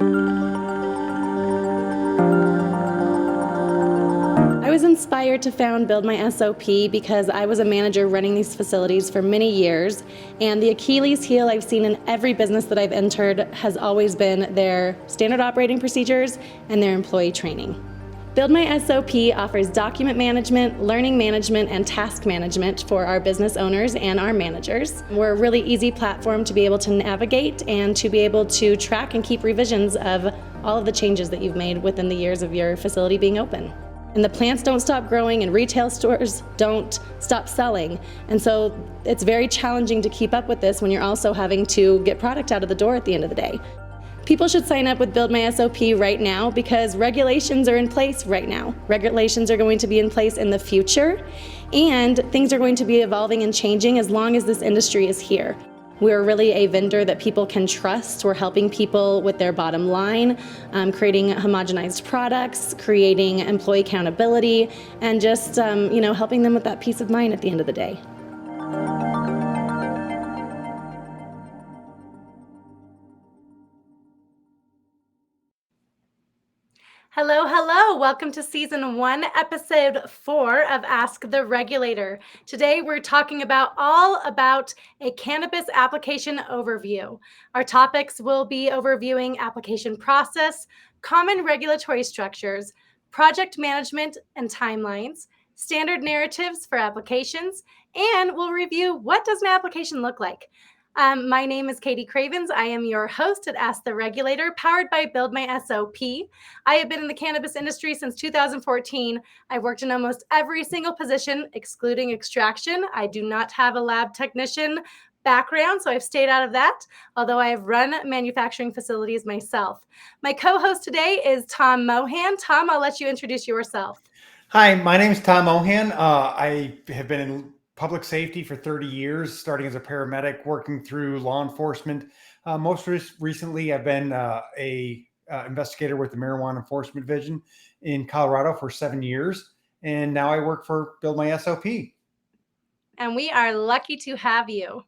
I was inspired to found BuildMySOP because I was a manager running these facilities for many years, and the Achilles heel I've seen in every business that I've entered has always been their standard operating procedures and their employee training. BuildMySOP offers document management, learning management, and task management for our business owners and our managers. We're a really easy platform to be able to navigate and to be able to track and keep revisions of all of the changes that you've made within the years of your facility being open. And the plants don't stop growing and retail stores don't stop selling. And so it's very challenging to keep up with this when you're also having to get product out of the door at the end of the day. People should sign up with BuildMySOP right now because regulations are in place right now. Regulations are going to be in place in the future, and things are going to be evolving and changing as long as this industry is here. We're really a vendor that people can trust. We're helping people with their bottom line, creating homogenized products, creating employee accountability, and just helping them with that peace of mind at the end of the day. Hello, hello. Welcome to season 1, episode 4 of Ask the Regulator. Today we're talking all about a cannabis application overview. Our topics will be overviewing application process, common regulatory structures, project management and timelines, standard narratives for applications, and we'll review what does an application look like. My name is Katie Cravens. I am your host at Ask the Regulator, powered by BuildMySOP. I have been in the cannabis industry since 2014. I've worked in almost every single position, excluding extraction. I do not have a lab technician background, so I've stayed out of that, although I have run manufacturing facilities myself. My co-host today is Tom Mohan. Tom, I'll let you introduce yourself. Hi, my name is Tom Mohan. I have been in public safety for 30 years, starting as a paramedic, working through law enforcement. Most recently, I've been a investigator with the Marijuana Enforcement Division in Colorado for 7 years, and now I work for BuildMySOP. And we are lucky to have you.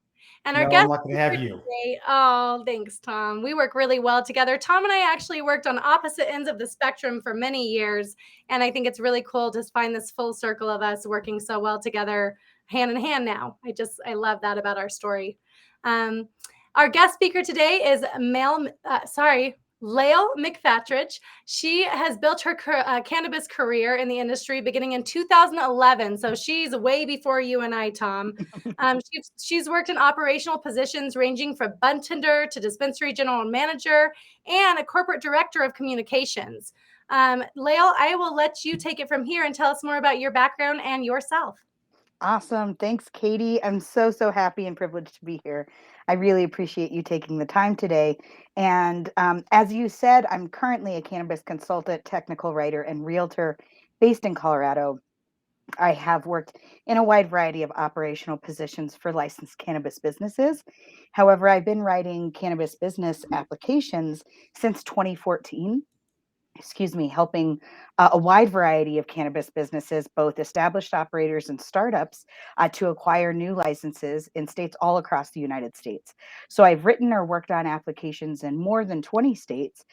And our No, guest I'm lucky to have you. today, oh, thanks, Tom. We work really well together. Tom and I actually worked on opposite ends of the spectrum for many years, and I think it's really cool to find this full circle of us working so well together, hand in hand now. I love that about our story. Our guest speaker today is Layle McFatridge. She has built her cannabis career in the industry beginning in 2011. So she's way before you and I, Tom. She's worked in operational positions ranging from bartender to dispensary general manager and a corporate director of communications. Layle, I will let you take it from here and tell us more about your background and yourself. Awesome. Thanks, Katie. I'm so happy and privileged to be here. I really appreciate you taking the time today. And as you said, I'm currently a cannabis consultant, technical writer, and realtor based in Colorado. I have worked in a wide variety of operational positions for licensed cannabis businesses. However, I've been writing cannabis business applications since 2014. Helping a wide variety of cannabis businesses, both established operators and startups, to acquire new licenses in states all across the United States. So I've written or worked on applications in more than 20 states.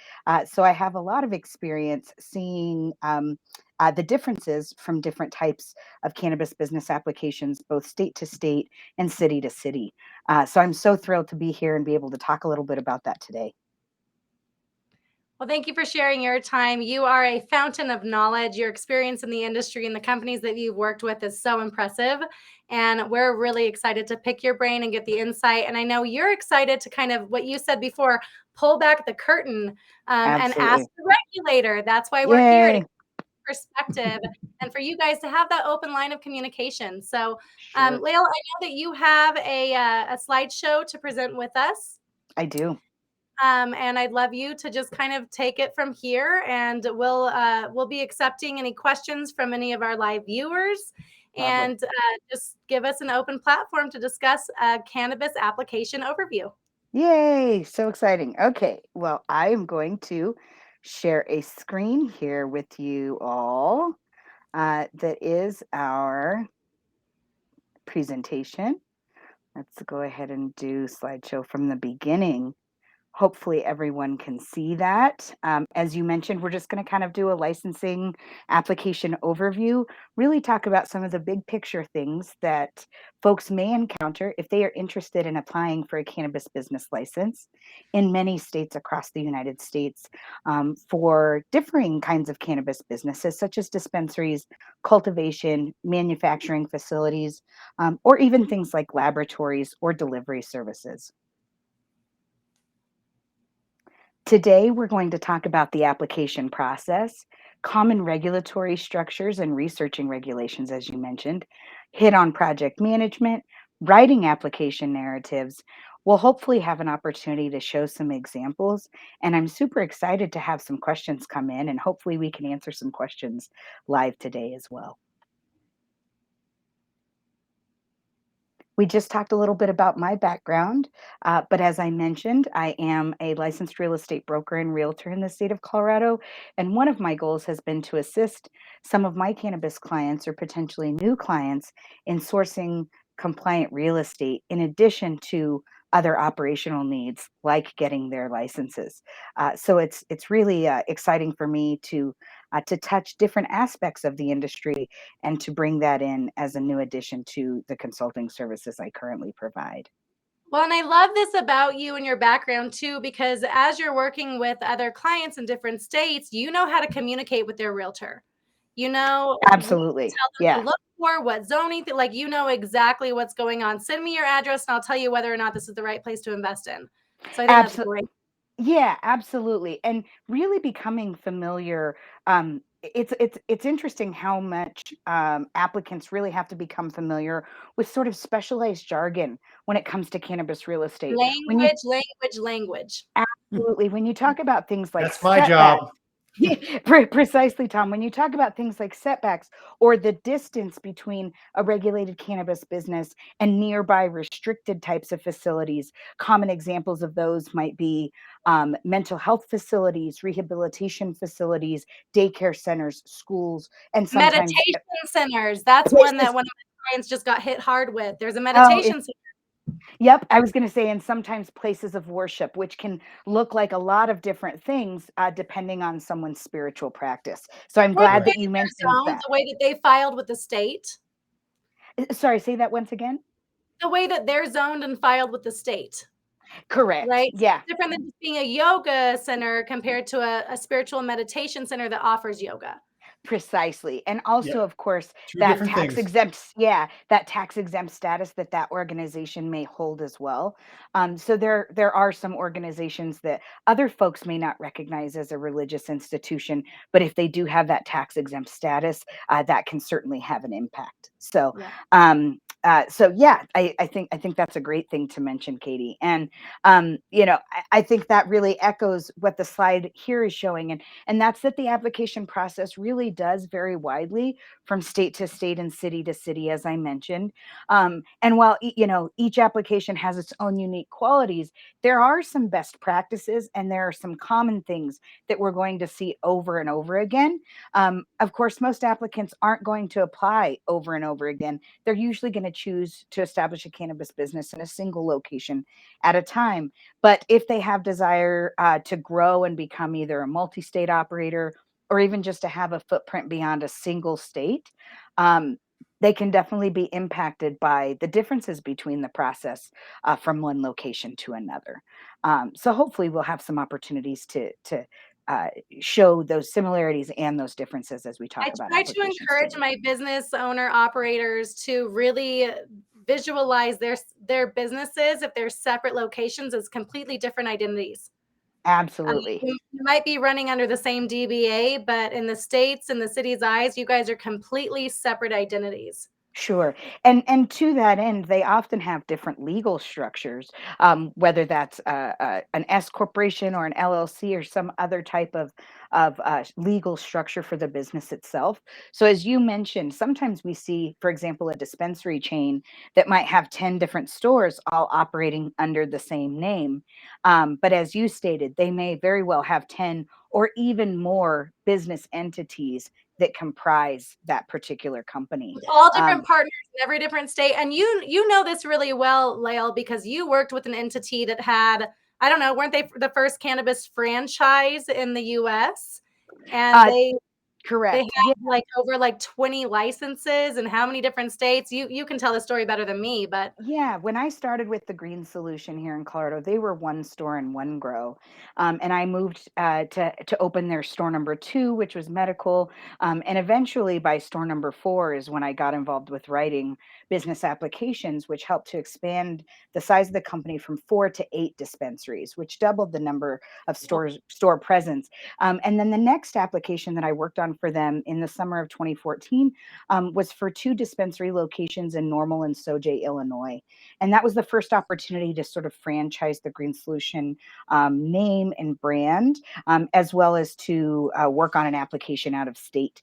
So I have a lot of experience seeing the differences from different types of cannabis business applications, both state to state and city to city. So I'm so thrilled to be here and be able to talk a little bit about that today. Well, thank you for sharing your time. You are a fountain of knowledge. Your experience in the industry and the companies that you've worked with is so impressive. And we're really excited to pick your brain and get the insight. And I know you're excited to kind of what you said before, pull back the curtain and ask the regulator. That's why we're here to get perspective and for you guys to have that open line of communication. So, Layle, I know that you have a slideshow to present with us. I do. And I'd love you to just kind of take it from here, and we'll be accepting any questions from any of our live viewers, and just give us an open platform to discuss a cannabis application overview. Yay! So exciting. Okay, well, I am going to share a screen here with you all. That is our presentation. Let's go ahead and do slideshow from the beginning. Hopefully everyone can see that. As you mentioned, we're just going to kind of do a licensing application overview, really talk about some of the big picture things that folks may encounter if they are interested in applying for a cannabis business license in many states across the United States, for differing kinds of cannabis businesses, such as dispensaries, cultivation, manufacturing facilities, or even things like laboratories or delivery services. Today, we're going to talk about the application process, common regulatory structures and researching regulations, as you mentioned, hit on project management, writing application narratives. We'll hopefully have an opportunity to show some examples, and I'm super excited to have some questions come in, and hopefully we can answer some questions live today as well. We just talked a little bit about my background, but as I mentioned, I am a licensed real estate broker and realtor in the state of Colorado. And one of my goals has been to assist some of my cannabis clients or potentially new clients in sourcing compliant real estate in addition to other operational needs like getting their licenses. So it's really exciting for me to touch different aspects of the industry and to bring that in as a new addition to the consulting services I currently provide. Well, and I love this about you and your background too, because as you're working with other clients in different states, you know how to communicate with their realtor. You know what to Absolutely. tell them Yeah. to look for, what zoning, like you know exactly what's going on. Send me your address and I'll tell you whether or not this is the right place to invest in. So I think that's Absolutely. great. Yeah, absolutely. And really becoming familiar, it's interesting how much applicants really have to become familiar with sort of specialized jargon when it comes to cannabis real estate. When you Language, language, language. absolutely, when you talk about things like That's my setbacks. job. Precisely, Tom. When you talk about things like setbacks or the distance between a regulated cannabis business and nearby restricted types of facilities, common examples of those might be mental health facilities, rehabilitation facilities, daycare centers, schools, and sometimes Meditation centers. That's one that places. one of my clients just got hit hard with. There's a Oh, meditation center. yep, I was going to say, and sometimes places of worship, which can look like a lot of different things depending on someone's spiritual practice. So I'm Or the glad way that that you they're mentioned zoned, that. the way that they filed with the state. Sorry, say that once again. The way that they're zoned and filed with the state, Correct. right? So Yeah. it's different than just being a yoga center compared to a spiritual meditation center that offers yoga. Precisely. And Yep. also, of course, Two that different tax things. exempt, yeah, that tax exempt status that that organization may hold as well. So there are some organizations that other folks may not recognize as a religious institution, but if they do have that tax exempt status, that can certainly have an impact. So, Yeah. so yeah, I think that's a great thing to mention, Katie. And I think that really echoes what the slide here is showing, and that's that the application process really does vary widely from state to state and city to city, as I mentioned. And while each application has its own unique qualities, there are some best practices and there are some common things that we're going to see over and over again. Of course, most applicants aren't going to apply over and over again. They're usually going to choose to establish a cannabis business in a single location at a time. But if they have desire to grow and become either a multi-state operator or even just to have a footprint beyond a single state, um, they can definitely be impacted by the differences between the process from one location to another. So hopefully we'll have some opportunities to uh, show those similarities and those differences as we talk I about try to applications encourage today. my business owner operators to really visualize their businesses if they're separate locations as completely different identities. Absolutely. You might be running under the same DBA, but in the states and the city's eyes, you guys are completely separate identities. Sure. And to that end, they often have different legal structures, whether that's an S corporation or an LLC or some other type of legal structure for the business itself. So as you mentioned, sometimes we see, for example, a dispensary chain that might have 10 different stores all operating under the same name. But as you stated, they may very well have 10 or even more business entities that comprise that particular company. With all different Um, partners in every different state, and you know this really well, Layle, because you worked with an entity that had I don't know, weren't they the first cannabis franchise in the US? And they Correct. have like over like 20 licenses in how many different states? You can tell the story better than me, but Yeah, when I started with the Green Solution here in Colorado, they were one store and one grow, and I moved to open their store number 2, which was medical, and eventually by store number 4 is when I got involved with writing business applications, which helped to expand the size of the company from 4 to 8 dispensaries, which doubled the number of store presence. And then the next application that I worked on for them in the summer of 2014 was for 2 dispensary locations in Normal and Sauget, Illinois. And that was the first opportunity to sort of franchise the Green Solution name and brand, as well as to work on an application out of state.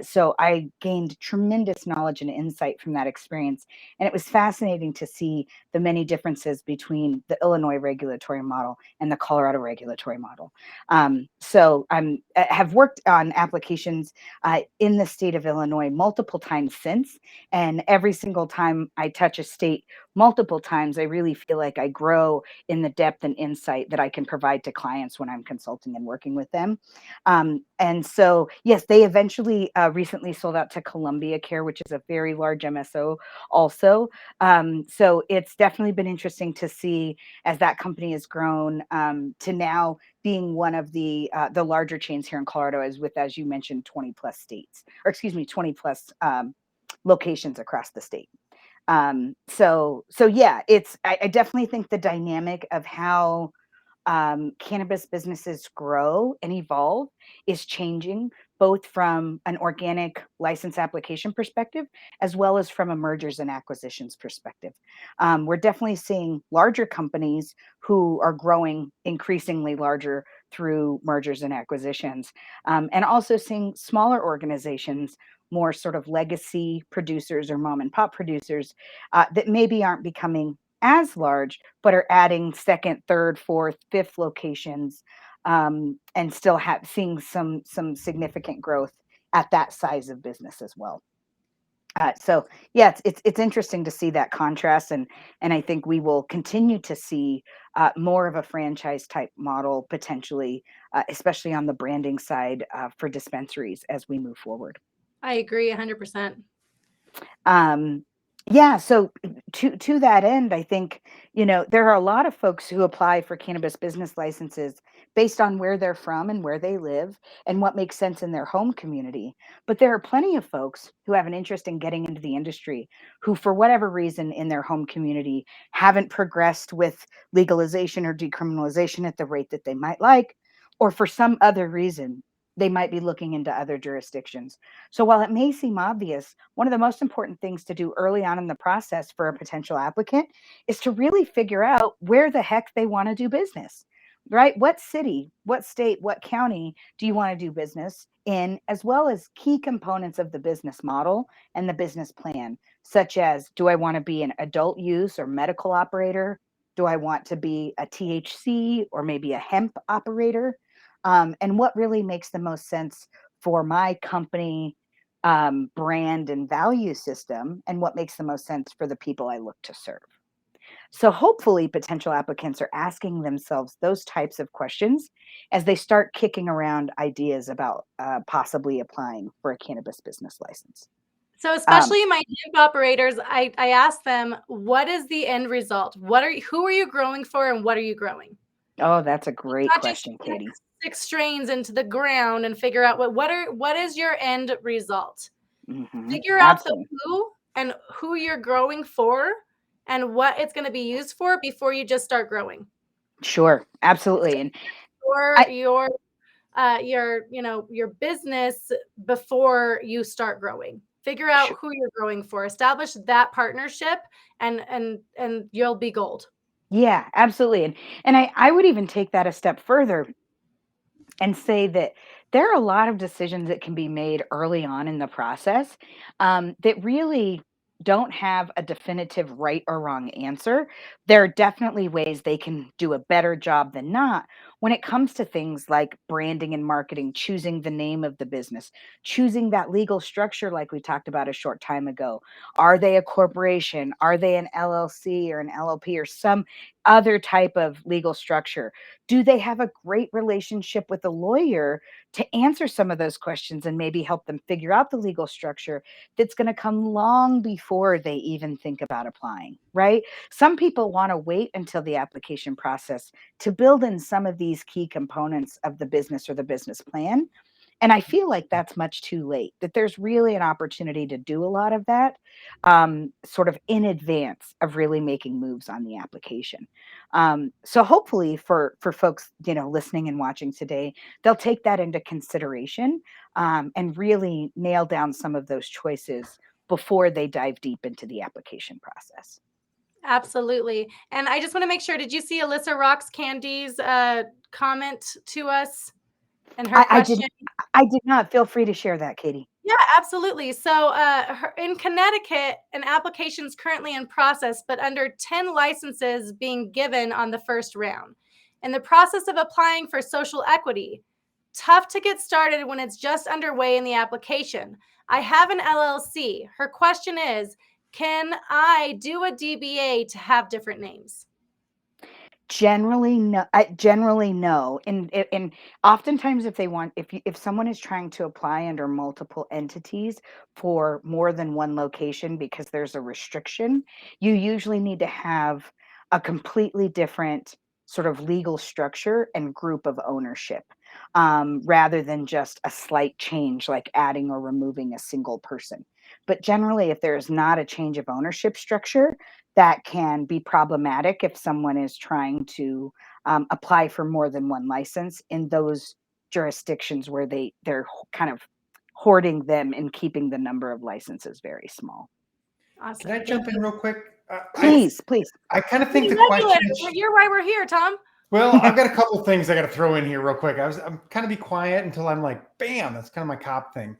So I gained tremendous knowledge and insight from that experience. And it was fascinating to see the many differences between the Illinois regulatory model and the Colorado regulatory model. So I have worked on applications in the state of Illinois multiple times since. And every single time I touch a state multiple times, I really feel like I grow in the depth and insight that I can provide to clients when I'm consulting and working with them. And so, yes, they eventually recently sold out to Columbia Care, which is a very large MSO also. So it's definitely been interesting to see as that company has grown to now being one of the larger chains here in Colorado, as you mentioned, 20 plus states, or excuse me, 20 plus locations across the state. So yeah, I definitely think the dynamic of how cannabis businesses grow and evolve is changing, both from an organic license application perspective as well as from a mergers and acquisitions perspective. We're definitely seeing larger companies who are growing increasingly larger through mergers and acquisitions, and also seeing smaller organizations, more sort of legacy producers or mom and pop producers that maybe aren't becoming as large, but are adding second, third, fourth, fifth locations, and still seeing some significant growth at that size of business as well. So yeah, it's interesting to see that contrast, and I think we will continue to see more of a franchise type model potentially, especially on the branding side for dispensaries as we move forward. I agree 100%. Yeah, so to that end, I think, there are a lot of folks who apply for cannabis business licenses based on where they're from and where they live and what makes sense in their home community. But there are plenty of folks who have an interest in getting into the industry who, for whatever reason in their home community, haven't progressed with legalization or decriminalization at the rate that they might like, or for some other reason, they might be looking into other jurisdictions. So while it may seem obvious, one of the most important things to do early on in the process for a potential applicant is to really figure out where the heck they want to do business, right? What city, what state, what county do you want to do business in, as well as key components of the business model and the business plan, such as, do I want to be an adult use or medical operator? Do I want to be a THC or maybe a hemp operator? And what really makes the most sense for my company brand and value system, and what makes the most sense for the people I look to serve. So hopefully potential applicants are asking themselves those types of questions as they start kicking around ideas about possibly applying for a cannabis business license. So Um, especially my hemp operators, I ask them, what is the end result? Who are you growing for and what are you growing? oh, that's a great Not just question, stick Katie. 6 strains into the ground and figure out what is your end result? Figure out the Absolutely. who and who you're growing for and what it's gonna be used for before you just start growing. Sure. Absolutely. And Or I, your business before you start growing. Figure out who you're growing for. Establish that partnership and you'll be gold. yeah, absolutely. And I would even take that a step further and say that there are a lot of decisions that can be made early on in the process that really don't have a definitive right or wrong answer. There are definitely ways they can do a better job than not when it comes to things like branding and marketing, choosing the name of the business, choosing that legal structure, like we talked about a short time ago. Are they a corporation? Are they an LLC or an LLP or some other type of legal structure? Do they have a great relationship with a lawyer to answer some of those questions and maybe help them figure out the legal structure that's going to come long before they even think about applying, right? Some people want to wait until the application process to build in some of these key components of the business or the business plan. And I feel like that's much too late, that there's really an opportunity to do a lot of that sort of in advance of really making moves on the application. So hopefully for folks, listening and watching today, they'll take that into consideration and really nail down some of those choices before they dive deep into the application process. Absolutely. And I just want to make sure, did you see Alyssa Rocks Candy's comment to us and her I did. question? I did not. Feel free to share that, Katie. Yeah, absolutely. So in Connecticut, an application is currently in process, but under 10 licenses being given on the first round. In the process of applying for social equity, tough to get started when it's just underway in the application. I have an LLC. Her question is, can I do a DBA to have different names? Generally, no. Generally, no. And oftentimes, if someone is trying to apply under multiple entities for more than one location because there's a restriction, you usually need to have a completely different sort of legal structure and group of ownership, rather than just a slight change like adding or removing a single person. But generally, if there is not a change of ownership structure, that can be problematic if someone is trying to apply for more than one license in those jurisdictions where they're kind of hoarding them and keeping the number of licenses very small. Awesome. Can I jump in real quick? Please, please. I kind of You're think the the question regulator. You're why we're here, Tom. well, I've got a couple of things I got to throw in here real quick. I'm kind of be quiet until I'm like, bam, that's kind of my cop thing.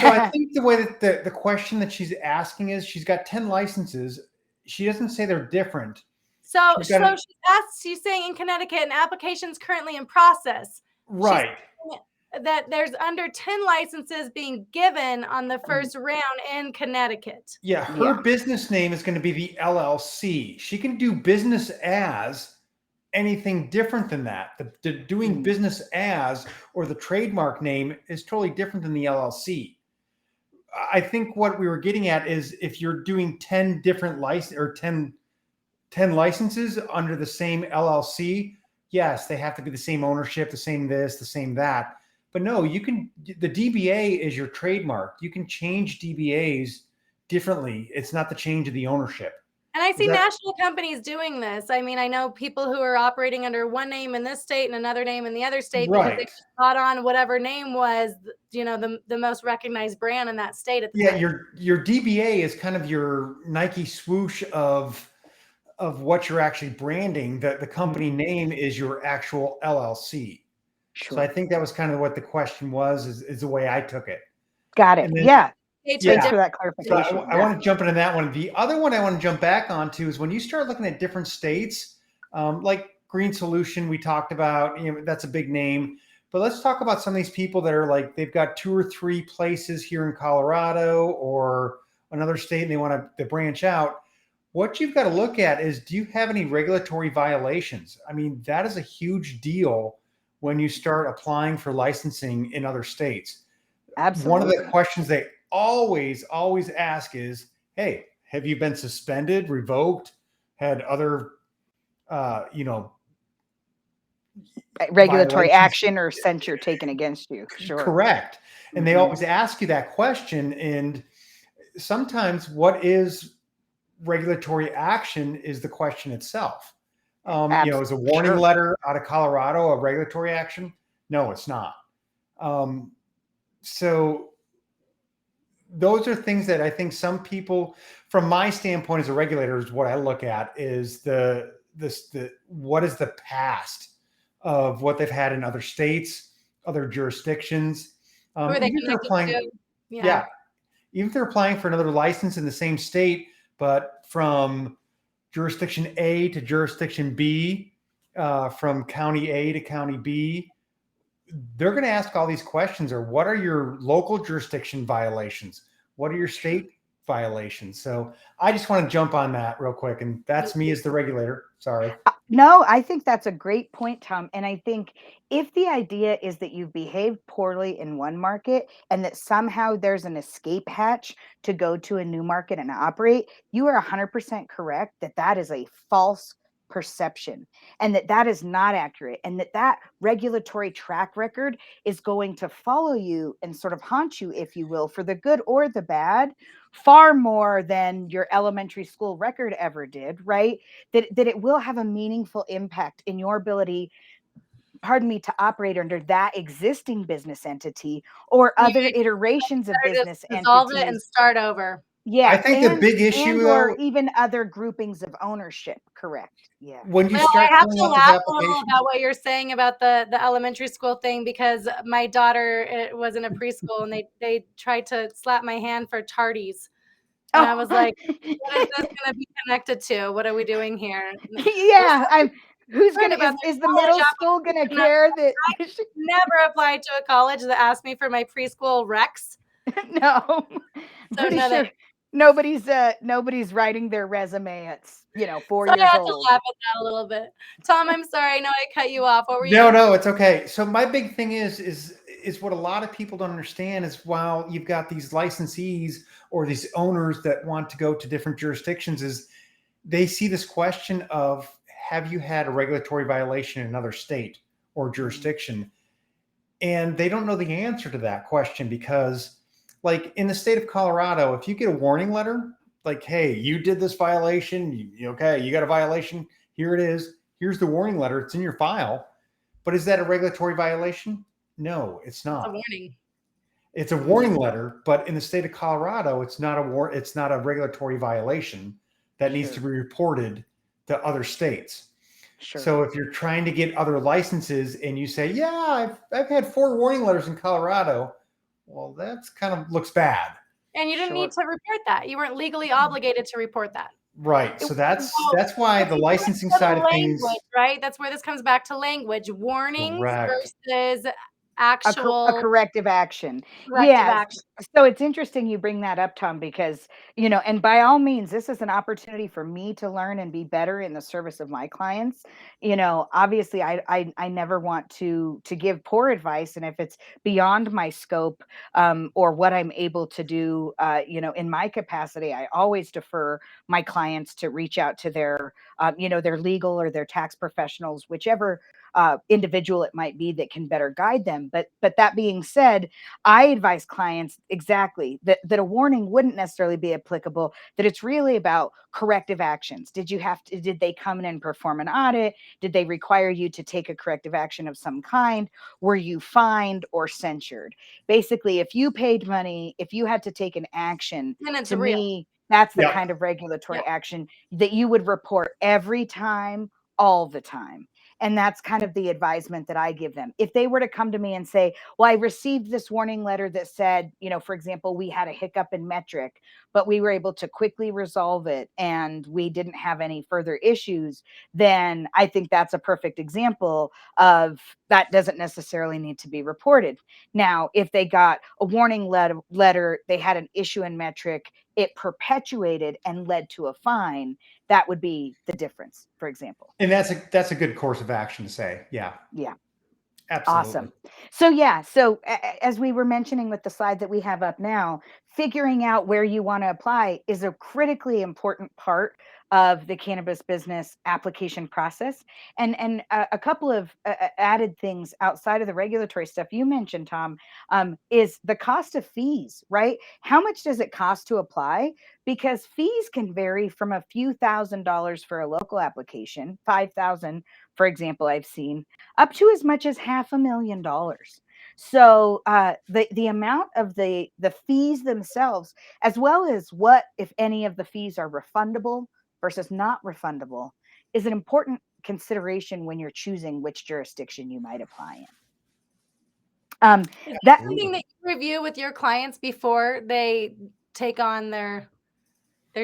So I think the way that the question that she's asking is she's got 10 licenses. She doesn't say they're different. So She's she's saying in Connecticut, an application is currently in process. right. That there's under 10 licenses being given on the first round in Connecticut. Yeah, her Yeah. business name is going to be the LLC. She can do business as anything different than that. The doing business as or the trademark name is totally different than the LLC. I think what we were getting at is if you're doing 10 different license or 10 licenses under the same LLC, yes, they have to be the same ownership, the same this, the same that. But no, the DBA is your trademark. You can change DBAs differently. It's not the change of the ownership. And I see national companies doing this. I mean, I know people who are operating under one name in this state and another name in the other state because they caught on whatever name was, the most recognized brand in that state at the time. Your DBA is kind of your Nike swoosh of what you're actually branding. The company name is your actual LLC. Sure. So I think that was kind of what the question was, is the way I took it. Got it. Then, yeah. Thanks for that clarification. So I want to jump into that one. The other one I want to jump back onto is when you start looking at different states, like Green Solution, we talked about, that's a big name. But let's talk about some of these people that are like, they've got 2 or 3 places here in Colorado or another state and they want to branch out. What you've got to look at is, do you have any regulatory violations? I mean, that is a huge deal when you start applying for licensing in other states. Absolutely. One of the questions they always ask is, hey, have you been suspended, revoked, had other, regulatory violations? action or censure taken against you? Sure. Correct. And they always ask you that question. And sometimes what is regulatory action is the question itself. Is a warning letter out of Colorado a regulatory action? No, it's not. So those are things that I think some people, from my standpoint as a regulator, is what I look at is what is the past of what they've had in other states, other jurisdictions. Even if they're applying, even if they're applying for another license in the same state, but from jurisdiction A to jurisdiction B, from county A to county B, they're going to ask all these questions, or what are your local jurisdiction violations? What are your state violations? So I just want to jump on that real quick. And that's me as the regulator. Sorry. No, I think that's a great point, Tom. And I think if the idea is that you've behaved poorly in one market and that somehow there's an escape hatch to go to a new market and operate, you are 100% correct that that is a false perception and that that is not accurate, and that that regulatory track record is going to follow you and sort of haunt you, if you will, for the good or the bad, far more than your elementary school record ever did, right? That it will have a meaningful impact in your ability, pardon me, to operate under that existing business entity or other iterations of Better just business dissolve it and entities. start over. I Yeah, think the big issue, and or though, even other groupings of ownership. Correct. Yeah. when you Well, start I have filling to out those laugh a little applications, about what you're saying about the elementary school thing, because my daughter was in a preschool and they tried to slap my hand for tardies. And I Oh, was like, what is this going to be connected to? What are we doing here? There's yeah. I'm. Who's something gonna about the is the college middle school gonna application. care that? Never applied to a college that asked me for my preschool recs. No, I'm So pretty no, sure nobody's writing their resume at 4 so I years had to old. laugh at that a little bit. Tom, I'm sorry. I know I cut you off. What were you no, going to no, it's okay. So my big thing is what a lot of people don't understand is, while you've got these licensees or these owners that want to go to different jurisdictions, is they see this question of, have you had a regulatory violation in another state or jurisdiction? And they don't know the answer to that question, because, like, in the state of Colorado, if you get a warning letter, like, hey, you did this violation, okay, you got a violation, here it is, here's the warning letter, it's in your file. But is that a regulatory violation? No, it's It's a not. warning. It's a warning letter, but in the state of Colorado, it's not a regulatory violation that needs to be reported to other states. Sure. So if you're trying to get other licenses and you say, yeah, I've had 4 warning letters in Colorado, well, that's kind of looks bad. And you didn't need to report that. You weren't legally obligated to report that. Right. So that's why the If you licensing look at side the of things. language, right? That's where this comes back to language. Warnings Correct. versus a actual corrective action. corrective Yes. action. So it's interesting you bring that up, Tom, because, and by all means, this is an opportunity for me to learn and be better in the service of my clients. Obviously I never want to give poor advice. And if it's beyond my scope, or what I'm able to do, in my capacity, I always defer my clients to reach out to their legal or their tax professionals, whichever individual it might be that can better guide them. But that being said, I advise clients exactly that a warning wouldn't necessarily be applicable, that it's really about corrective actions. Did they come in and perform an audit? Did they require you to take a corrective action of some kind? Were you fined or censured? Basically, if you paid money, if you had to take an action, And it's to real. me, that's the Yep. kind of regulatory Yep. action that you would report every time, all the time. And that's kind of the advisement that I give them. If they were to come to me and say, well, I received this warning letter that said, for example, we had a hiccup in metric, but we were able to quickly resolve it and we didn't have any further issues, then I think that's a perfect example of that doesn't necessarily need to be reported. Now, if they got a warning letter, they had an issue in metric, it perpetuated and led to a fine, that would be the difference, for example. And that's a good course of action to say. Yeah. Yeah. Absolutely. Awesome. So as we were mentioning with the slide that we have up now, figuring out where you want to apply is a critically important part of the cannabis business application process. And a couple of added things outside of the regulatory stuff you mentioned, Tom, is the cost of fees, right? How much does it cost to apply? Because fees can vary from a few $1,000s for a local application, 5,000, for example, I've seen, up to as much as $500,000. So the amount of the fees themselves, as well as what, if any, of the fees are refundable versus not refundable, is an important consideration when you're choosing which jurisdiction you might apply in. That Something that you review with your clients before they take on their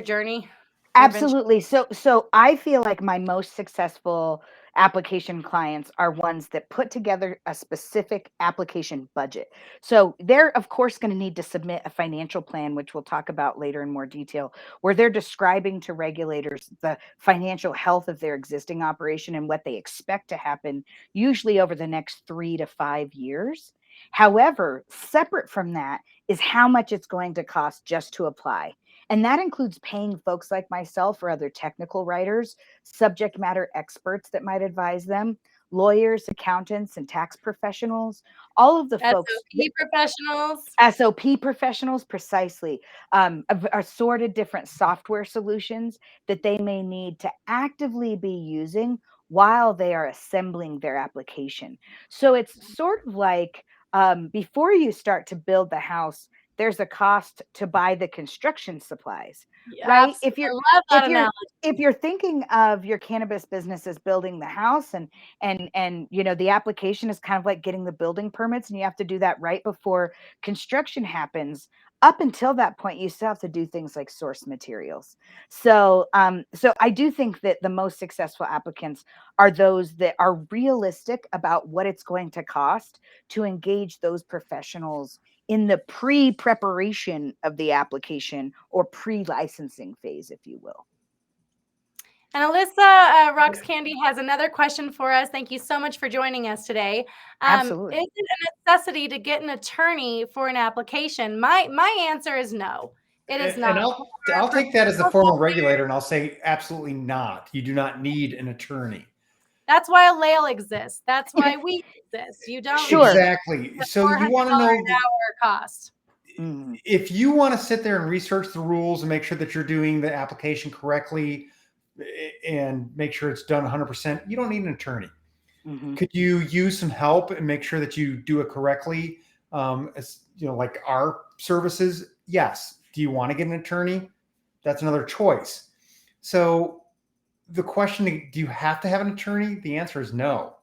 journey. Absolutely. So I feel like my most successful application clients are ones that put together a specific application budget. So they're, of course, going to need to submit a financial plan, which we'll talk about later in more detail, where they're describing to regulators the financial health of their existing operation and what they expect to happen, usually over the next 3 to 5 years. However, separate from that is how much it's going to cost just to apply. And that includes paying folks like myself or other technical writers, subject matter experts that might advise them, lawyers, accountants, and tax professionals, all of the folks. SOP professionals. SOP professionals, precisely, assorted different software solutions that they may need to actively be using while they are assembling their application. So it's sort of like before you start to build the house, there's a cost to buy the construction supplies, Yeah, right? I love that analogy. If you're thinking of your cannabis business as building the house and you know the application is kind of like getting the building permits and you have to do that right before construction happens. Up until that point, you still have to do things like source materials. So so I do think that the most successful applicants are those that are realistic about what it's going to cost to engage those professionals in the pre-preparation of the application or pre-licensing phase, if you will. And Alyssa Rocks Candy has another question for us. Thank you so much for joining us today. Absolutely. Is it a necessity to get an attorney for an application? My answer is no. It is not. And I'll take that as the formal regulator, and I'll say absolutely not. You do not need an attorney. That's why a Layle exists. That's why we exist. You don't Sure. Exactly. So you want to know an hour cost. If you want to sit there and research the rules and make sure that you're doing the application correctly and make sure it's done 100%, you don't need an attorney. Could you use some help and make sure that you do it correctly? As you know, like our services, yes. Do you want to get an attorney? That's another choice. So the question, do you have to have an attorney? The answer is no.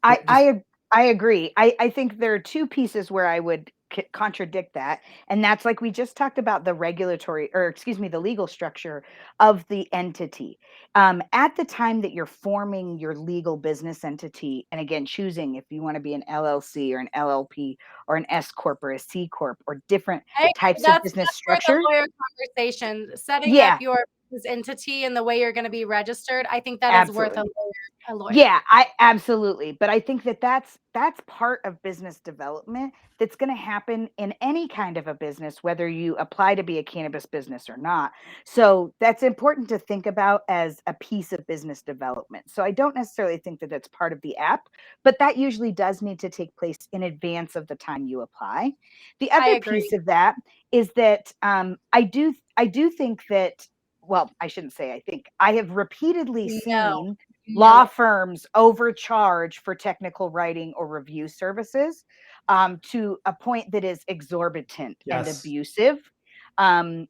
I agree. I think there are two pieces where I would contradict that. And that's like we just talked about the regulatory, or excuse me, the legal structure of the entity. At the time that you're forming your legal business entity, and again, choosing if you want to be an LLC or an LLP or an S Corp or a C Corp or different types of business structure. That's lawyer conversation. Setting Yeah. up your business entity and the way you're going to be registered, I think that is worth a lawyer. Yeah, I absolutely. But I think that that's part of business development that's going to happen in any kind of a business, whether you apply to be a cannabis business or not. So that's important to think about as a piece of business development. So I don't necessarily think that that's part of the app, but that usually does need to take place in advance of the time you apply. The other piece of that is that I do think that, well, I shouldn't say I think, I have repeatedly seen law firms overcharge for technical writing or review services to a point that is exorbitant and abusive. And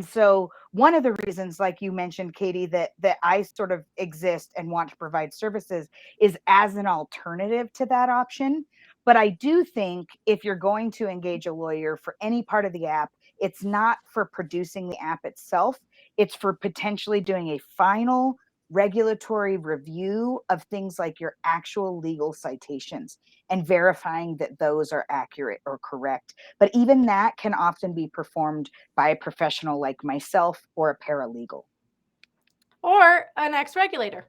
so one of the reasons, like you mentioned, Katie, that I sort of exist and want to provide services is as an alternative to that option. But I do think if you're going to engage a lawyer for any part of the app, it's not for producing the app itself. It's for potentially doing a final regulatory review of things like your actual legal citations and verifying that those are accurate or correct. But even that can often be performed by a professional like myself or a paralegal. Or an ex-regulator.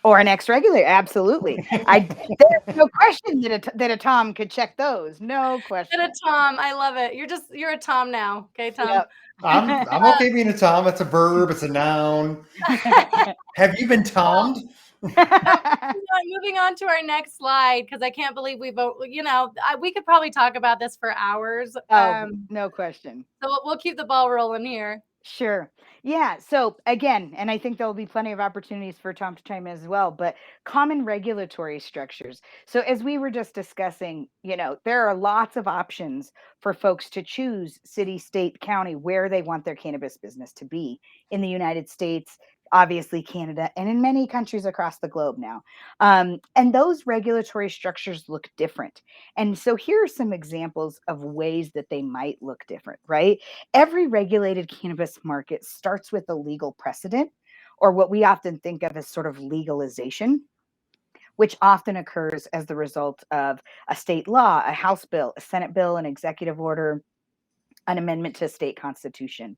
Or an ex-regulator, absolutely. There's no question that a Tom could check those. No question. That a Tom, I love it. You're a Tom now, okay, Tom? Yep. I'm okay being a Tom. It's a verb. It's a noun. Have you been Tommed? Moving on to our next slide, because I can't believe we could probably talk about this for hours. No question. So we'll keep the ball rolling here. Sure. Yeah. So again, and I think there'll be plenty of opportunities for Tom to chime in as well, but common regulatory structures. So as we were just discussing, there are lots of options for folks to choose city, state, county, where they want their cannabis business to be in the United States, obviously Canada, and in many countries across the globe now. And those regulatory structures look different. And so here are some examples of ways that they might look different, right? Every regulated cannabis market starts with a legal precedent or what we often think of as sort of legalization, which often occurs as the result of a state law, a House bill, a Senate bill, an executive order, an amendment to a state constitution.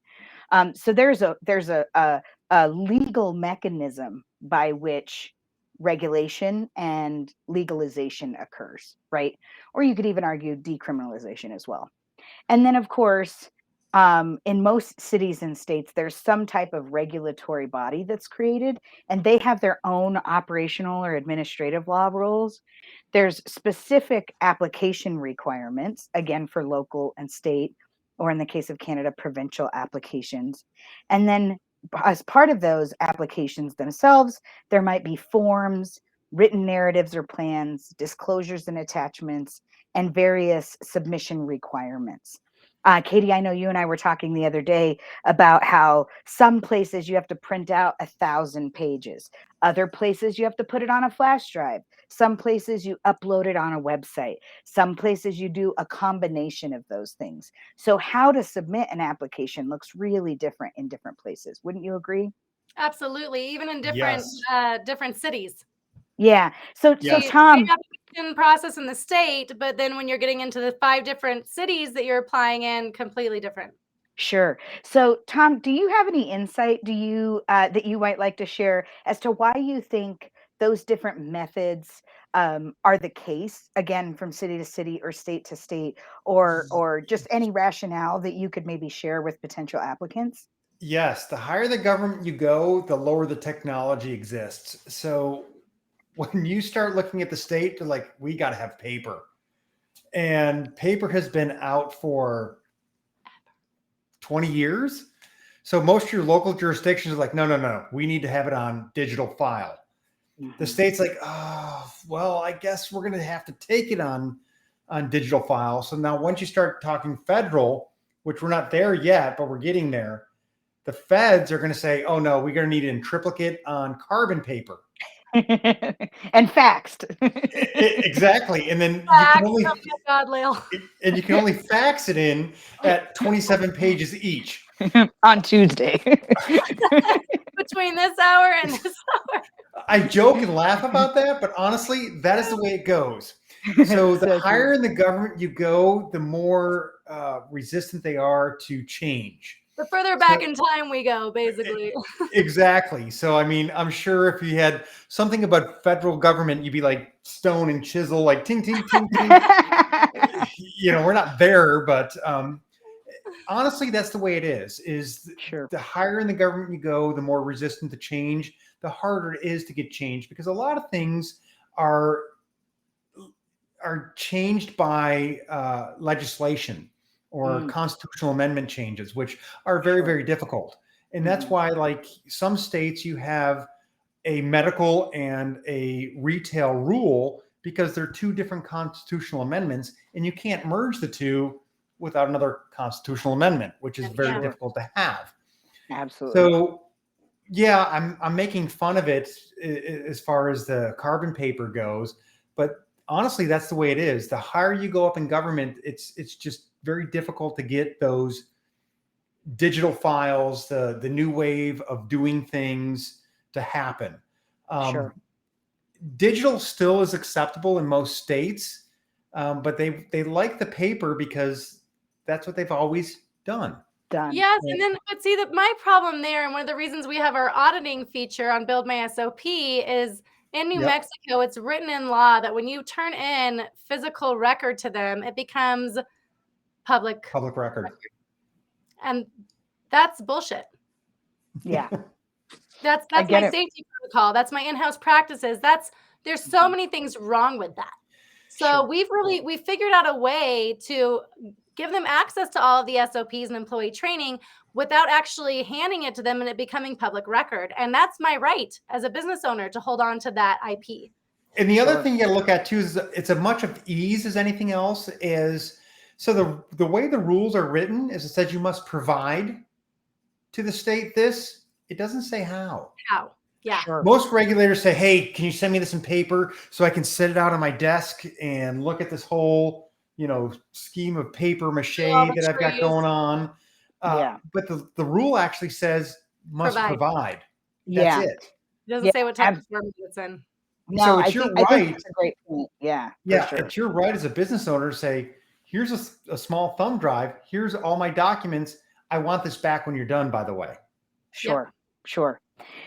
So there's a legal mechanism by which regulation and legalization occurs, right? Or you could even argue decriminalization as well. And then, of course, in most cities and states, there's some type of regulatory body that's created, and they have their own operational or administrative law rules. There's specific application requirements, again, for local and state, or in the case of Canada, provincial applications. And then, as part of those applications themselves, there might be forms, written narratives or plans, disclosures and attachments, and various submission requirements. Katie, I know you and I were talking the other day about how some places you have to print out 1,000 pages. Other places you have to put it on a flash drive. Some places you upload it on a website. Some places you do a combination of those things. So how to submit an application looks really different in different places. Wouldn't you agree? Absolutely. Even in Yes. different cities. Yeah. So Yes. Tom, Same application process in the state, but then when you're getting into the 5 different cities that you're applying in, completely different. sure. So Tom, do you have any insight that you might like to share as to why you think those different methods are the case, again, from city to city or state to state, or just any rationale that you could maybe share with potential applicants? Yes, the higher the government you go, the lower the technology exists. So when you start looking at the state, they're like, we got to have paper. And paper has been out for 20 years. So most of your local jurisdictions are like, no, no, no, we need to have it on digital file. The state's like, oh, well, I guess we're going to have to take it on digital file. So now once you start talking federal, which we're not there yet, but we're getting there, the feds are going to say, oh, no, we're going to need it in triplicate on carbon paper. And faxed. Exactly. And then you can Fact. only, Oh my God, Layle. and you can only fax it in at 27 pages each. On Tuesday. Between this hour and this hour. I joke and laugh about that, but honestly, that is the way it goes. So the So higher true. in the government you go, the more resistant they are to change. The further back in time we go, basically. Exactly. So, I mean, I'm sure if you had something about federal government, you'd be like stone and chisel, like ting, ting, ting, ting. We're not there, but honestly, that's the way it is Sure. the higher in the government you go, the more resistant to change, the harder it is to get changed, because a lot of things are changed by legislation or constitutional amendment changes, which are very, Sure. very difficult. And that's why, like some states, you have a medical and a retail rule, because they're two different constitutional amendments, and you can't merge the two without another constitutional amendment, which is very difficult to have. Absolutely. So, yeah, I'm making fun of it as far as the carbon paper goes, but honestly, that's the way it is. The higher you go up in government, it's just very difficult to get those digital files, the new wave of doing things to happen. Sure. Digital still is acceptable in most states, but they like the paper because that's what they've always done. Done. Yes, and then but see that my problem there, and one of the reasons we have our auditing feature on BuildMySOP is in New Mexico, it's written in law that when you turn in physical record to them, it becomes public record. And that's bullshit. Yeah. That's my safety protocol. That's my in-house practices. There's so many things wrong with that. So we figured out a way to give them access to all of the SOPs and employee training without actually handing it to them and it becoming public record. And that's my right as a business owner to hold on to that IP. And the other thing you got to look at too is it's as much of ease as anything else is. So the way the rules are written is it says you must provide to the state this. It doesn't say how. How? Yeah. Sure. Most regulators say, hey, can you send me this in paper so I can set it out on my desk and look at this whole, scheme of paper mache that I've got going on. But the rule actually says must provide. That's Yeah. it. It doesn't Yeah. say what type of department it's in. No, So I it's your think right. that's a great point. Yeah, for Yeah, sure. it's your right as a business owner to say, here's a small thumb drive. Here's all my documents. I want this back when you're done, by the way. Sure. Sure.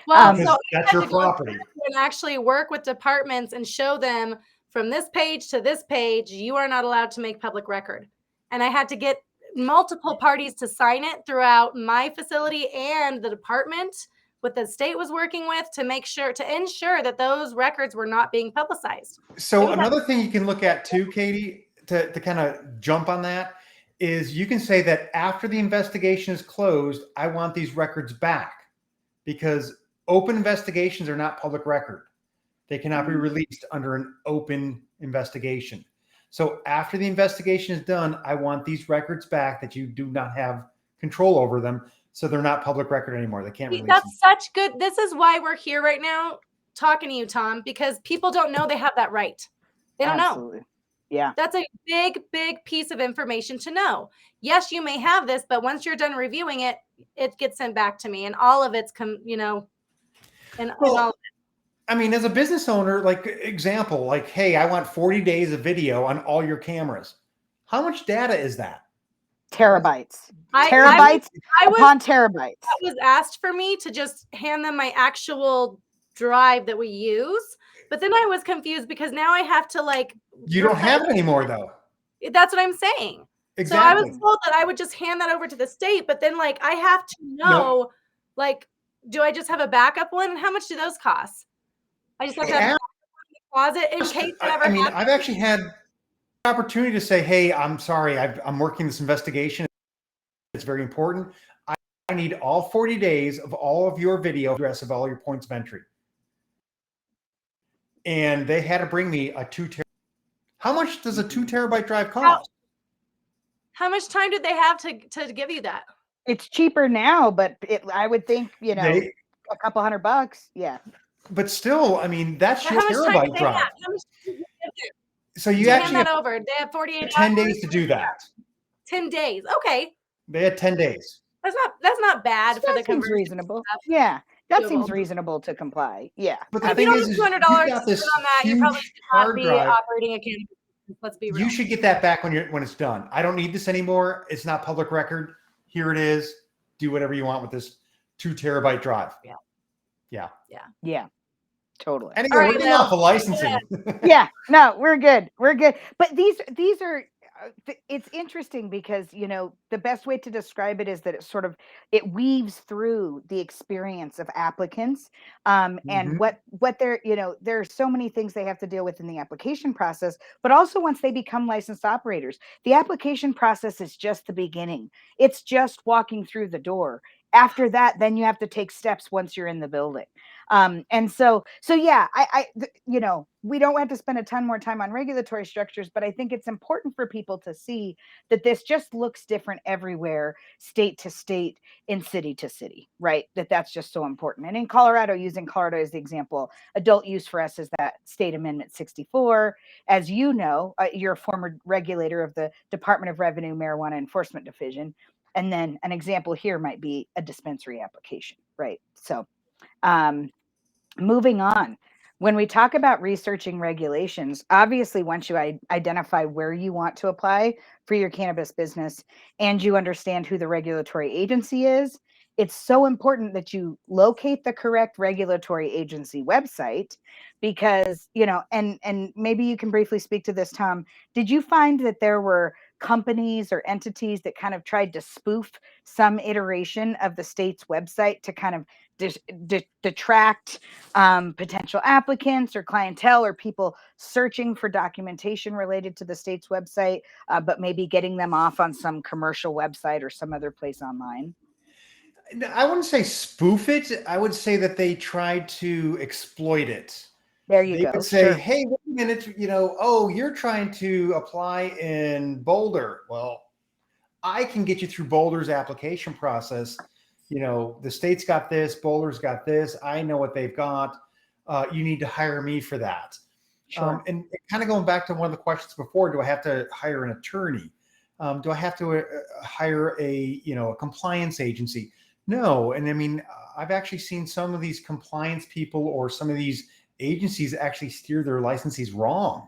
Well, Because so I that's had your to go property. through and actually work with departments and show them from this page to this page, you are not allowed to make public record. And I had to get multiple parties to sign it throughout my facility and the department what the state was working with to ensure that those records were not being publicized. So another thing you can look at too, Katie, to kind of jump on that is you can say that after the investigation is closed, I want these records back, because open investigations are not public record. They cannot be released under an open investigation. So after the investigation is done, I want these records back that you do not have control over them. So they're not public record anymore. They can't release them. That's such good. This is why we're here right now talking to you, Tom, because people don't know they have that right. They don't Absolutely. know. Yeah. That's a big, big piece of information to know. Yes, you may have this, but once you're done reviewing it, it gets sent back to me, and all of it's and all of it. I mean, as a business owner, like example, like, hey, I want 40 days of video on all your cameras. How much data is that? Terabytes. Terabytes upon terabytes. That was asked for me to just hand them my actual drive that we use. But then I was confused because now I have to You don't have it anymore though. That's what I'm saying. Exactly. So I was told that I would just hand that over to the state, but then I have to know, do I just have a backup one? And how much do those cost? I just have to have a closet in case it ever happens. I've actually had the opportunity to say, hey, I'm sorry, I'm working this investigation. It's very important. I need all 40 days of all of your video address of all your points of entry. And they had to bring me a 2 terabyte. How much does a 2 terabyte drive cost? How much time did they have to give you that? It's cheaper now, but I would think, a couple $100. Yeah. But still, I mean, that's your terabyte drive. So you actually hand that over. They have 48 10 days to do that. 10 days. Okay. They had 10 days. That's not bad for the conversion. Seems reasonable. Yeah. That seems reasonable to comply. Yeah. But the if you don't have $200 to spend on that, you probably should not be operating a cannabis business. Let's be real. You should get that back when it's done. I don't need this anymore. It's not public record. Here it is. Do whatever you want with this 2 terabyte drive. Yeah. Totally. Anyway, we're getting off of licensing. Yeah. No, we're good. We're good. But these are it's interesting because the best way to describe it is that it weaves through the experience of applicants and what they're there are so many things they have to deal with in the application process, but also once they become licensed operators, the application process is just the beginning. It's just walking through the door. After that, then you have to take steps once you're in the building. And so yeah, we don't have to spend a ton more time on regulatory structures, but I think it's important for people to see that this just looks different everywhere, state to state, in city to city, right? That's just so important. And in Colorado, using Colorado as the example, adult use for us is that state amendment 64. As you know, you're a former regulator of the Department of Revenue Marijuana Enforcement Division. And then an example here might be a dispensary application, right? So moving on, when we talk about researching regulations, obviously once you identify where you want to apply for your cannabis business and you understand who the regulatory agency is, it's so important that you locate the correct regulatory agency website because, and maybe you can briefly speak to this, Tom. Did you find that there were companies or entities that kind of tried to spoof some iteration of the state's website to kind of detract potential applicants or clientele or people searching for documentation related to the state's website, but maybe getting them off on some commercial website or some other place online? I wouldn't say spoof it. I would say that they tried to exploit it. There you go. They would say, hey, wait a minute, you're trying to apply in Boulder. Well, I can get you through Boulder's application process. The state's got this, Boulder's got this. I know what they've got. You need to hire me for that. Sure. And kind of going back to one of the questions before, do I have to hire an attorney? Do I have to hire a compliance agency? No, and I mean, I've actually seen some of these compliance people or some of these agencies actually steer their licensees wrong.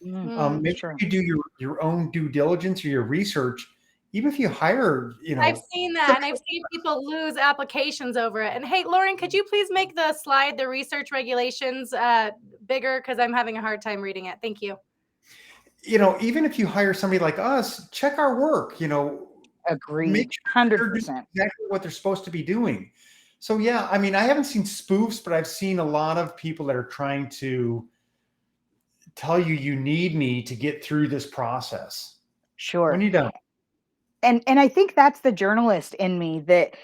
Mm. Make sure Sure. you do your own due diligence or your research. Even if you hire, I've seen that, some and I've seen people lose applications over it. And hey, Lauren, could you please make the slide, the research regulations, bigger? Because I'm having a hard time reading it. Thank you. even if you hire somebody like us, check our work. Make Agreed. sure they're doing 100%. exactly what they're supposed to be doing. So yeah, I mean, I haven't seen spoofs, but I've seen a lot of people that are trying to tell you you need me to get through this process when Sure. you don't. And I think that's the journalist in me that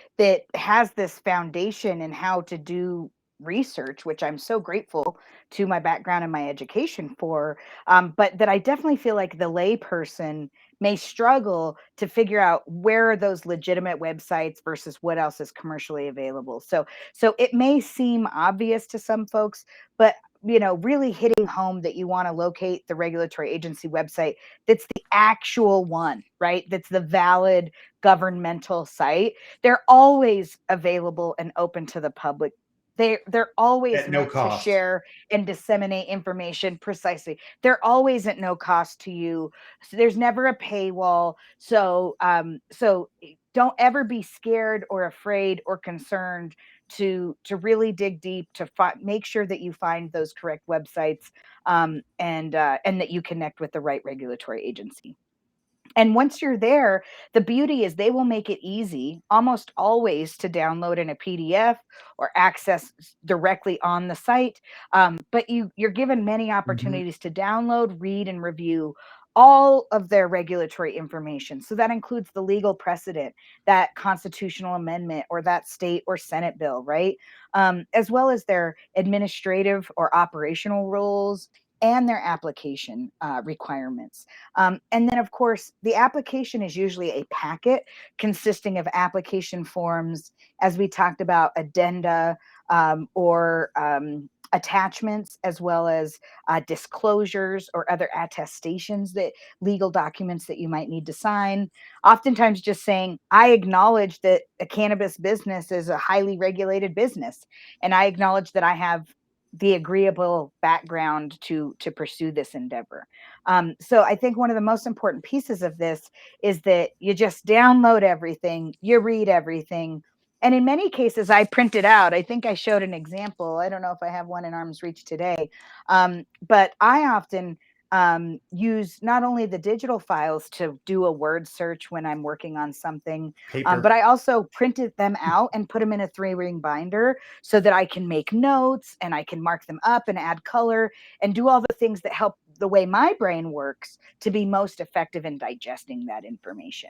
has this foundation in how to do research, which I'm so grateful to my background and my education for. But that I definitely feel like the lay person may struggle to figure out where are those legitimate websites versus what else is commercially available. So it may seem obvious to some folks, but really hitting home that you want to locate the regulatory agency website that's the actual one, right? That's the valid governmental site. They're always available and open to the public. They're always At no meant to cost. share and disseminate information precisely. They're always at no cost to you. So there's never a paywall. So don't ever be scared or afraid or concerned to really dig deep to make sure that you find those correct websites, and that you connect with the right regulatory agency. And once you're there, the beauty is they will make it easy almost always to download in a PDF or access directly on the site. But you're given many Mhm. opportunities to download, read, and review all of their regulatory information. So that includes the legal precedent, that constitutional amendment, or that state or Senate bill, right? As well as their administrative or operational rules and their application requirements. And then, of course, the application is usually a packet consisting of application forms, as we talked about, addenda, or attachments, as well as disclosures or other attestations, that legal documents that you might need to sign. Oftentimes, just saying, I acknowledge that a cannabis business is a highly regulated business, and I acknowledge that I have the agreeable background to pursue this endeavor. So I think one of the most important pieces of this is that you just download everything, you read everything. And in many cases, I print it out. I think I showed an example. I don't know if I have one in arm's reach today, but I often use not only the digital files to do a word search when I'm working on something, but Paper. I also printed them out and put them in a 3-ring binder so that I can make notes and I can mark them up and add color and do all the things that help the way my brain works to be most effective in digesting that information.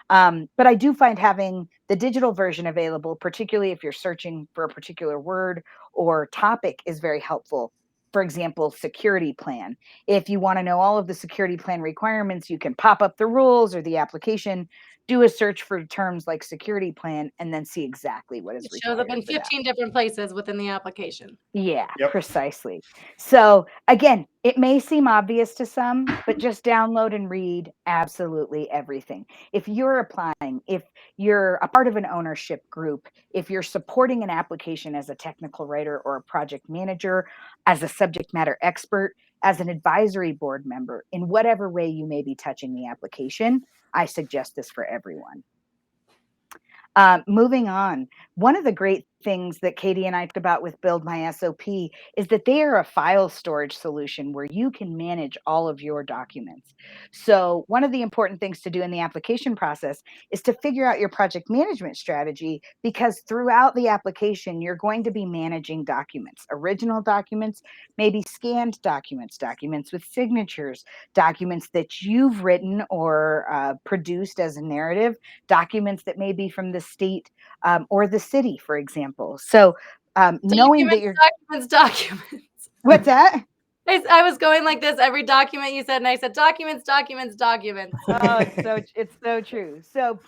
But I do find having the digital version available, particularly if you're searching for a particular word or topic, is very helpful. For example, security plan. If you want to know all of the security plan requirements, you can pop up the rules or the application, do a search for terms like security plan, and then see exactly what is It shows up required in for that. 15 different places within the application. Yeah, Yep. precisely. So again, it may seem obvious to some, but just download and read absolutely everything. If you're applying, if you're a part of an ownership group, if you're supporting an application as a technical writer or a project manager, as a subject matter expert, as an advisory board member, in whatever way you may be touching the application, I suggest this for everyone. Moving on, one of the great things that Katie and I talked about with BuildMySOP is that they are a file storage solution where you can manage all of your documents. So one of the important things to do in the application process is to figure out your project management strategy, because throughout the application, you're going to be managing documents, original documents, maybe scanned documents, documents with signatures, documents that you've written or produced as a narrative, documents that may be from the state or the city, for example. So knowing that Documents, you're, documents, documents. what's that? I was going like this every document you said, and I said documents, documents, documents. Oh, it's so true. So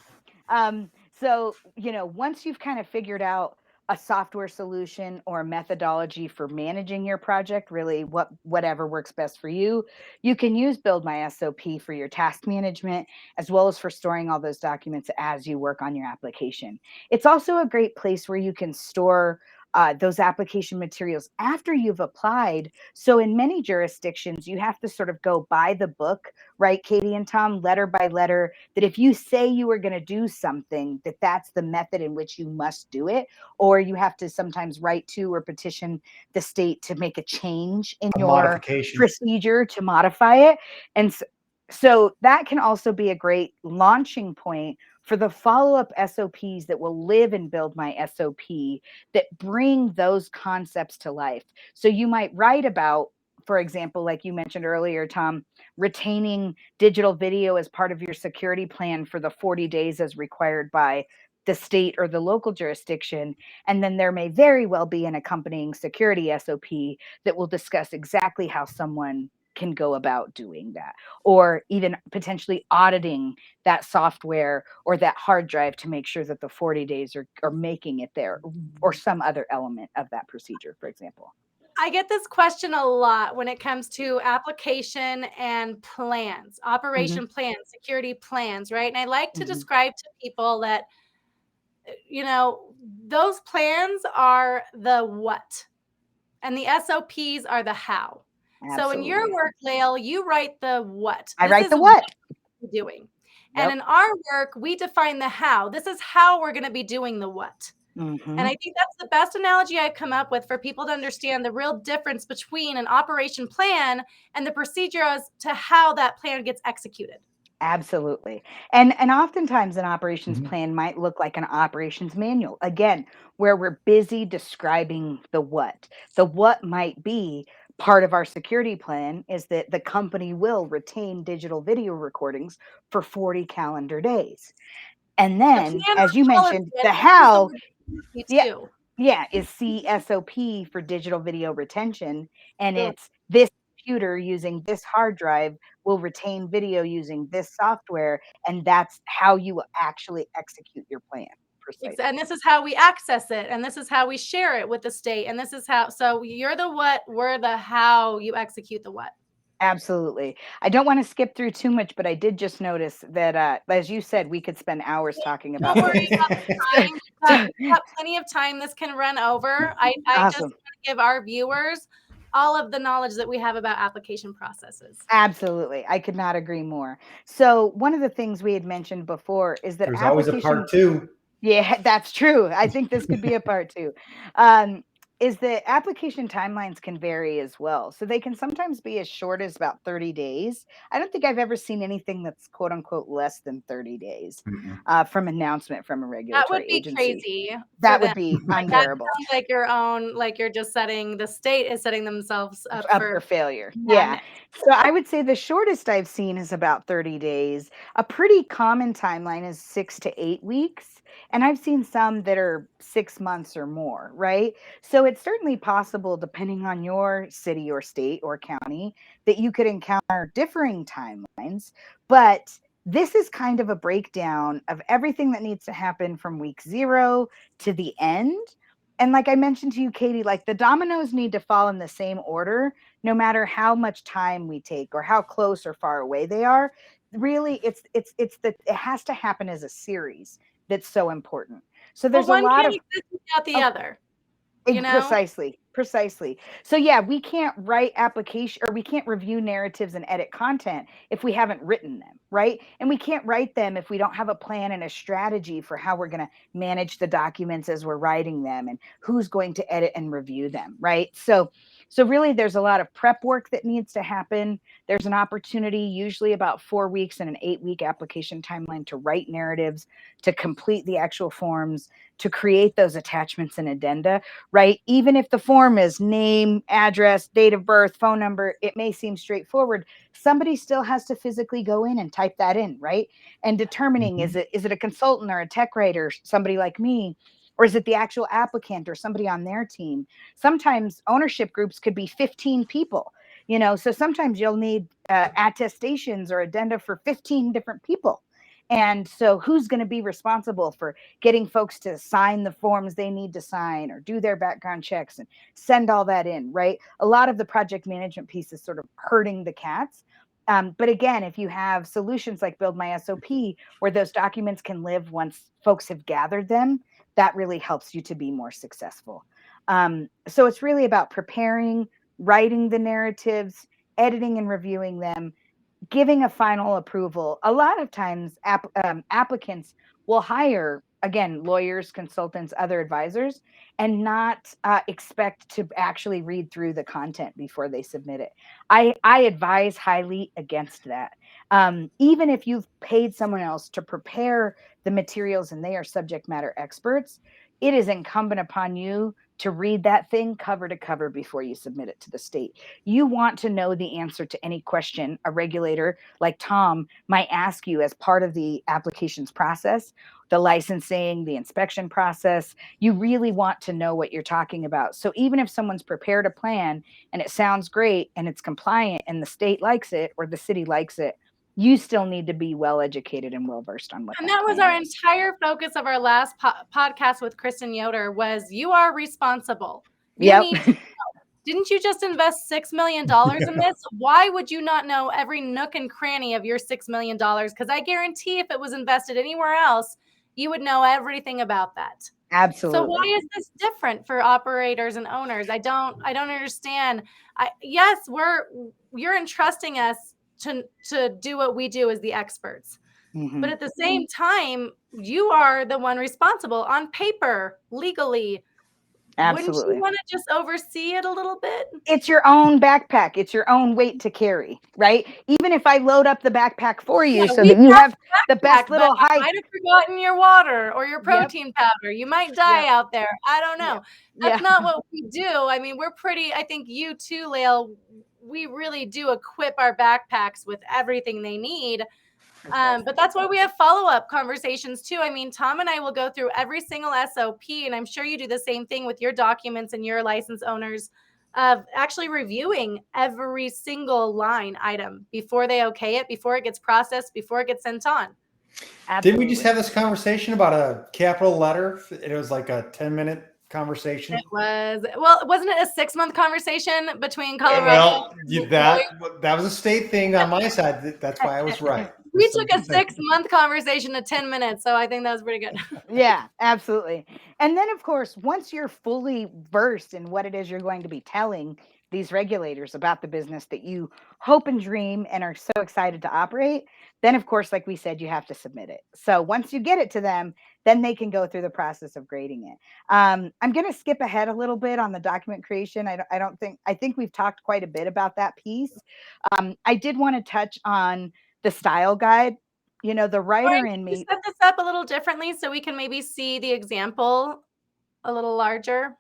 once you've kind of figured out a software solution or a methodology for managing your project, really whatever works best for you, you can use BuildMySOP for your task management, as well as for storing all those documents as you work on your application. It's also a great place where you can store those application materials after you've applied. So in many jurisdictions, you have to sort of go by the book, right, Katie and Tom, letter by letter, that if you say you are going to do something, that's the method in which you must do it. Or you have to sometimes write to or petition the state to make a change in A your modification. procedure to modify it. And so that can also be a great launching point for the follow-up SOPs that will live and build my SOP that bring those concepts to life. So you might write about, for example, like you mentioned earlier, Tom, retaining digital video as part of your security plan for the 40 days as required by the state or the local jurisdiction. And then there may very well be an accompanying security SOP that will discuss exactly how someone can go about doing that, or even potentially auditing that software or that hard drive to make sure that the 40 days are making it there, or some other element of that procedure, for example. I get this question a lot when it comes to application and plans, operation plans, security plans, right? And I like to describe to people that, those plans are the what, and the SOPs are the how. So in your work, Layle, you write the what. I write the what we're doing. And in our work, we define the how. This is how we're going to be doing the what. And I think that's the best analogy I've come up with for people to understand the real difference between an operation plan and the procedure as to how that plan gets executed. Absolutely. And oftentimes an operations plan might look like an operations manual, again, where we're busy describing the what. The what might be part of our security plan is that the company will retain digital video recordings for 40 calendar days. And then, as you mentioned, the how, is CSOP for digital video retention. And it's this computer using this hard drive will retain video using this software. And that's how you will actually execute your plan. Precisely. And this is how we access it. And this is how we share it with the state. And this is how, so you're the what, we're the how you execute the what. Absolutely. I don't want to skip through too much, but I did just notice that, as you said, we could spend hours talking about Don't worry about the time. We've got plenty of time. This can run over. I just want to give our viewers all of the knowledge that we have about application processes. Absolutely. I could not agree more. So one of the things we had mentioned before is that there's always a part two. Yeah, that's true. I think this could be a part two. Is that application timelines can vary as well. So they can sometimes be as short as about 30 days. I don't think I've ever seen anything that's quote unquote less than 30 days from announcement from a regulatory agency. That would be crazy. That would be unbearable. That sounds like your own, like you're just setting, the state is setting themselves up for failure. Yeah. So I would say the shortest I've seen is about 30 days. A pretty common timeline is 6 to 8 weeks. And I've seen some that are 6 months or more, right? So it's certainly possible, depending on your city or state or county, that you could encounter differing timelines. But this is kind of a breakdown of everything that needs to happen from week 0 to the end. And like I mentioned to you, Katie, like the dominoes need to fall in the same order, no matter how much time we take or how close or far away they are. Really, it has to happen as a series. That's so important. So there's a lot of without the other. Precisely. So yeah, we can't write application, or we can't review narratives and edit content if we haven't written them, right? And we can't write them if we don't have a plan and a strategy for how we're going to manage the documents as we're writing them and who's going to edit and review them, right? So really there's a lot of prep work that needs to happen. There's an opportunity, usually about 4 weeks and an 8-week application timeline, to write narratives, to complete the actual forms, to create those attachments and addenda, right? Even if the form is name, address, date of birth, phone number, it may seem straightforward. Somebody still has to physically go in and type that in, right? And determining, is it a consultant or a tech writer, somebody like me, or is it the actual applicant or somebody on their team? Sometimes ownership groups could be 15 people, so sometimes you'll need attestations or addenda for 15 different people. And so who's going to be responsible for getting folks to sign the forms they need to sign or do their background checks and send all that in, right? A lot of the project management piece is sort of herding the cats. But again, if you have solutions like BuildMySOP, where those documents can live once folks have gathered them, that really helps you to be more successful. So it's really about preparing, writing the narratives, editing and reviewing them, giving a final approval. A lot of times applicants will hire, again, lawyers, consultants, other advisors, and not expect to actually read through the content before they submit it. I advise highly against that. Even if you've paid someone else to prepare the materials and they are subject matter experts, it is incumbent upon you to read that thing cover to cover before you submit it to the state. You want to know the answer to any question a regulator like Tom might ask you as part of the applications process, the licensing, the inspection process. You really want to know what you're talking about. So even if someone's prepared a plan and it sounds great and it's compliant and the state likes it or the city likes it, you still need to be well educated and well versed on what And that that was plan our is. entire focus of our last podcast with Kristen Yoder was you are responsible. You Yep. need to know. Didn't you just invest $6 million in this? Why would you not know every nook and cranny of your $6 million? Because I guarantee if it was invested anywhere else, you would know everything about that. Absolutely. So why is this different for operators and owners? I don't understand. Yes, you're entrusting us to do what we do as the experts. Mhm. But at the same time, you are the one responsible on paper, legally. Absolutely. Wouldn't you want to just oversee it a little bit? It's your own backpack. It's your own weight to carry, right? Even if I load up the backpack for you so that you have the best little I hike. might have forgotten your water or your Yep. protein powder. You might die Yep. out there. I don't know. Yeah. That's not what we do. I mean, I think you too, Layle, we really do equip our backpacks with everything they need. But that's why we have follow-up conversations too. I mean, Tom and I will go through every single SOP, and I'm sure you do the same thing with your documents and your license owners of actually reviewing every single line item before they okay it, before it gets processed, before it gets sent on. Absolutely. Didn't we just have this conversation about a capital letter? It was like a 10-minute conversation. Wasn't it a 6-month conversation between Colorado? Well, that was a state thing on my side. That's why I was right. We took a 6-month conversation to 10 minutes, so I think that was pretty good. Yeah, absolutely. And then, of course, once you're fully versed in what it is you're going to be telling these regulators about the business that you hope and dream and are so excited to operate, then, of course, like we said, you have to submit it. So once you get it to them, then they can go through the process of grading it. I'm going to skip ahead a little bit on the document creation. I think we've talked quite a bit about that piece. I did want to touch on the style guide. You know, the writer in me. Set this up a little differently so we can maybe see the example a little larger.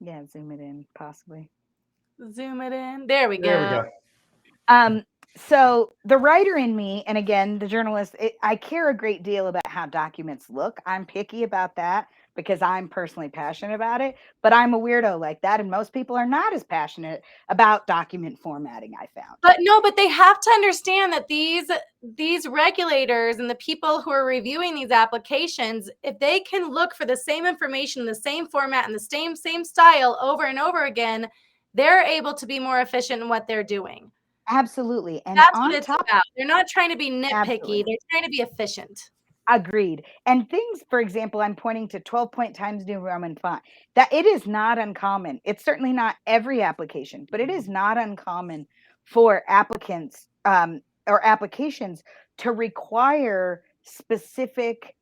Yeah, zoom it in, possibly. Zoom it in. There we go. There we go. So the writer in me, and again, the journalist, I care a great deal about how documents look. I'm picky about that because I'm personally passionate about it, but I'm a weirdo like that. And most people are not as passionate about document formatting, I found. But they have to understand that these regulators and the people who are reviewing these applications, if they can look for the same information in the same format and the same style over and over again, they're able to be more efficient in what they're doing. Absolutely. And that's what it's about. They're not trying to be nitpicky. Absolutely. They're trying to be efficient. Agreed. And things, for example, I'm pointing to 12-point Times New Roman font. That it is not uncommon. It's certainly not every application, but it is not uncommon for applicants or applications to require specific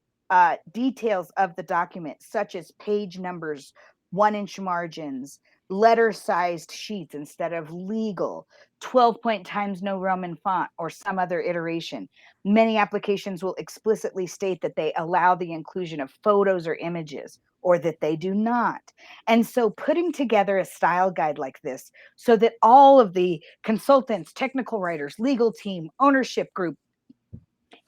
details of the document, such as page numbers, 1-inch margins, letter-sized sheets instead of legal, 12-point Times New Roman font, or some other iteration. Many applications will explicitly state that they allow the inclusion of photos or images, or that they do not. And so putting together a style guide like this so that all of the consultants, technical writers, legal team, ownership group,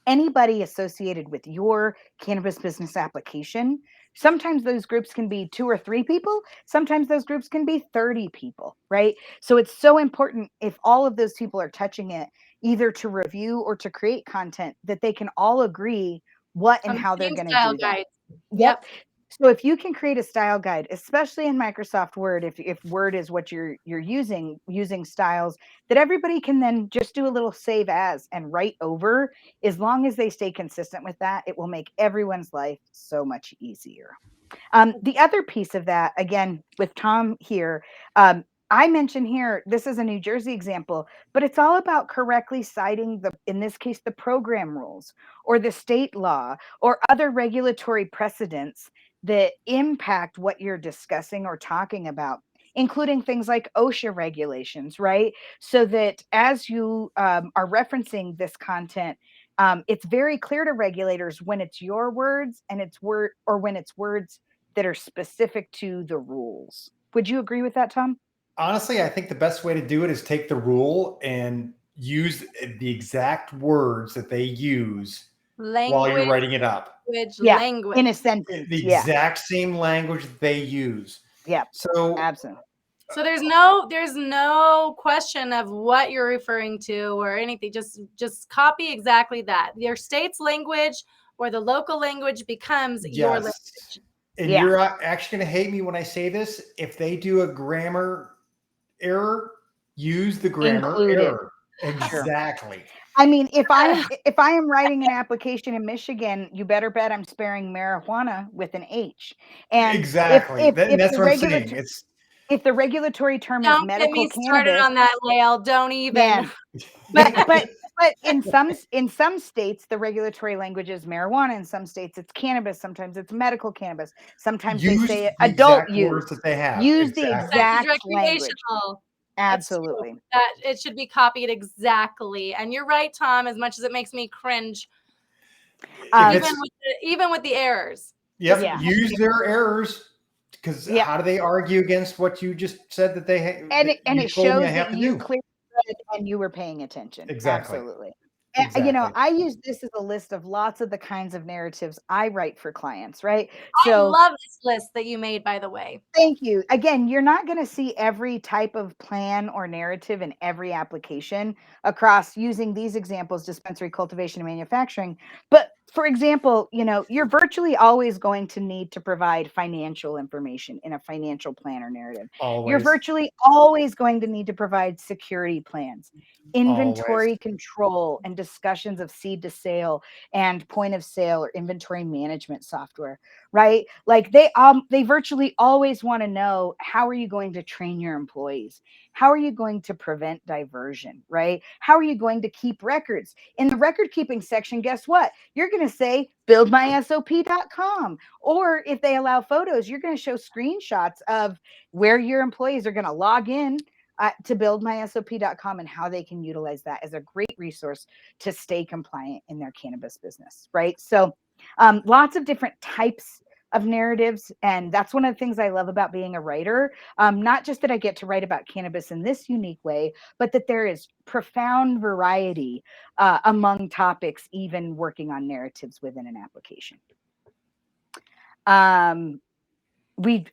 anybody associated with your cannabis business application, sometimes those groups can be 2 or 3 people. Sometimes those groups can be 30 people, right? So it's so important if all of those people are touching it, either to review or to create content, that they can all agree what and On the how they're same going to style do that. guides. Yep. So if you can create a style guide, especially in Microsoft Word, if Word is what you're using styles that everybody can then just do a little save as and write over, as long as they stay consistent with that, it will make everyone's life so much easier. The other piece of that, again, with Tom here, I mentioned here, this is a New Jersey example, but it's all about correctly citing in this case, the program rules or the state law or other regulatory precedents that impact what you're discussing or talking about, including things like OSHA regulations, right? So that as you are referencing this content, it's very clear to regulators when it's your words and when it's words that are specific to the rules. Would you agree with that, Tom? Honestly, I think the best way to do it is take the rule and use the exact words that they use while you're Language, writing it up. language. In a sentence. The Yeah. exact same language that they use. Yeah. So Absolutely. So there's no question of what you're referring to or anything. Just copy exactly that. Your state's language or the local language becomes your language. yes. And Yeah. you're actually going to hate me when I say this. If they do a grammar error, use the grammar Include it. error. Exactly. I mean, if I am writing an application in Michigan, you better bet I'm sparing marijuana with an H. And Exactly. if That's the what I'm saying. if the regulatory term is Don't get medical me started cannabis, on that, Layle. Don't even. man, but in some states the regulatory language is marijuana, in some states it's cannabis, sometimes it's medical cannabis, sometimes they use say the adult exact use. words that they have. Use the Exactly. That is exact language. recreational. Absolutely. That it should be copied exactly. And you're right, Tom, as much as it makes me cringe, If even with the errors. Yep. Yeah. Use their errors, because Yeah. how do they argue against what you just said that And you it told me shows I have that to you do? clearly read and you were paying attention. Exactly. Absolutely. Exactly. You know, I use this as a list of lots of the kinds of narratives I write for clients, right? I So love this list that you made, by the way. thank you. Again, you're not going to see every type of plan or narrative in every application across using these examples, dispensary, cultivation, and manufacturing. But for example, you know, you're virtually always going to need to provide financial information in a financial plan or narrative. You're Always. virtually always going to need to provide security plans, inventory Always. control, and discussions of seed to sale and point of sale or inventory management software, right? Like they virtually always want to know, how are you going to train your employees? How are you going to prevent diversion, right? How are you going to keep records? In the record keeping section, guess what? You're going to say BuildMySOP.com. Or if they allow photos, you're going to show screenshots of where your employees are going to log in to BuildMySOP.com and how they can utilize that as a great resource to stay compliant in their cannabis business, right? So lots of different types of narratives. And that's one of the things I love about being a writer. Not just that I get to write about cannabis in this unique way, but that there is profound variety among topics, even working on narratives within an application.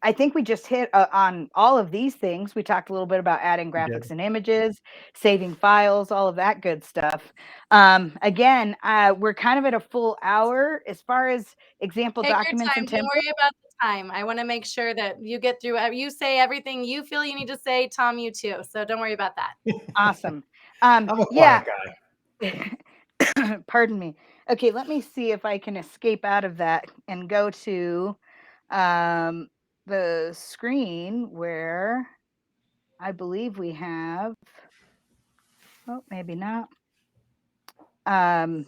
I think we just hit on all of these things. We talked a little bit about adding graphics and images, saving files, all of that good stuff. Again, we're kind of at a full hour as far as example Take documents your and time. Don't templates. worry about the time. I want to make sure that you get through. You say everything you feel you need to say. Tom, you too. So don't worry about that. Awesome. I'm a Yeah. quiet guy. Pardon me. Okay, let me see if I can escape out of that and go to the screen where I believe we have, oh, maybe not. I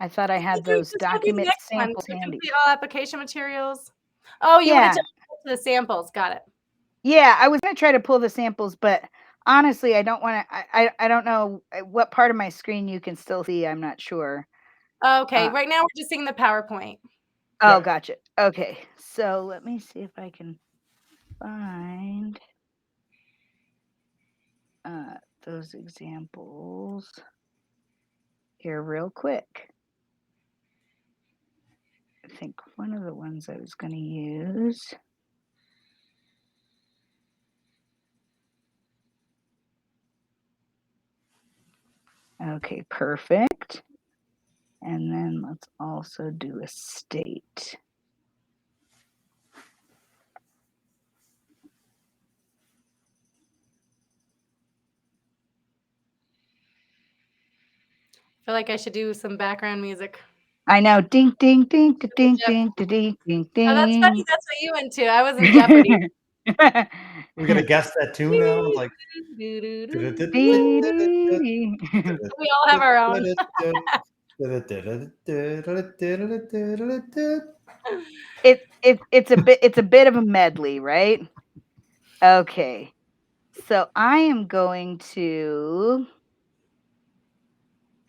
thought I had those Just go to the document next one. samples To handy. complete all application materials. Oh, you Yeah. wanted to go to the samples. Got it. Yeah, I was going to try to pull the samples, but honestly, I don't want to, I don't know what part of my screen you can still see. I'm not sure. Okay, right now we're just seeing the PowerPoint. Oh, gotcha. Okay, so let me see if I can find those examples here real quick. I think one of the ones I was going to use. Okay, perfect. And then let's also do a state. I feel like I should do some background music. I know. Ding, ding, ding, ding, ding, Jeff- ding, ding, ding, ding. Oh, that's funny. That's what you went to. I was in Jeopardy. We gotta guess that tune now. It's like We It's all have our own. it's a bit of a medley, right? Okay. So I am going to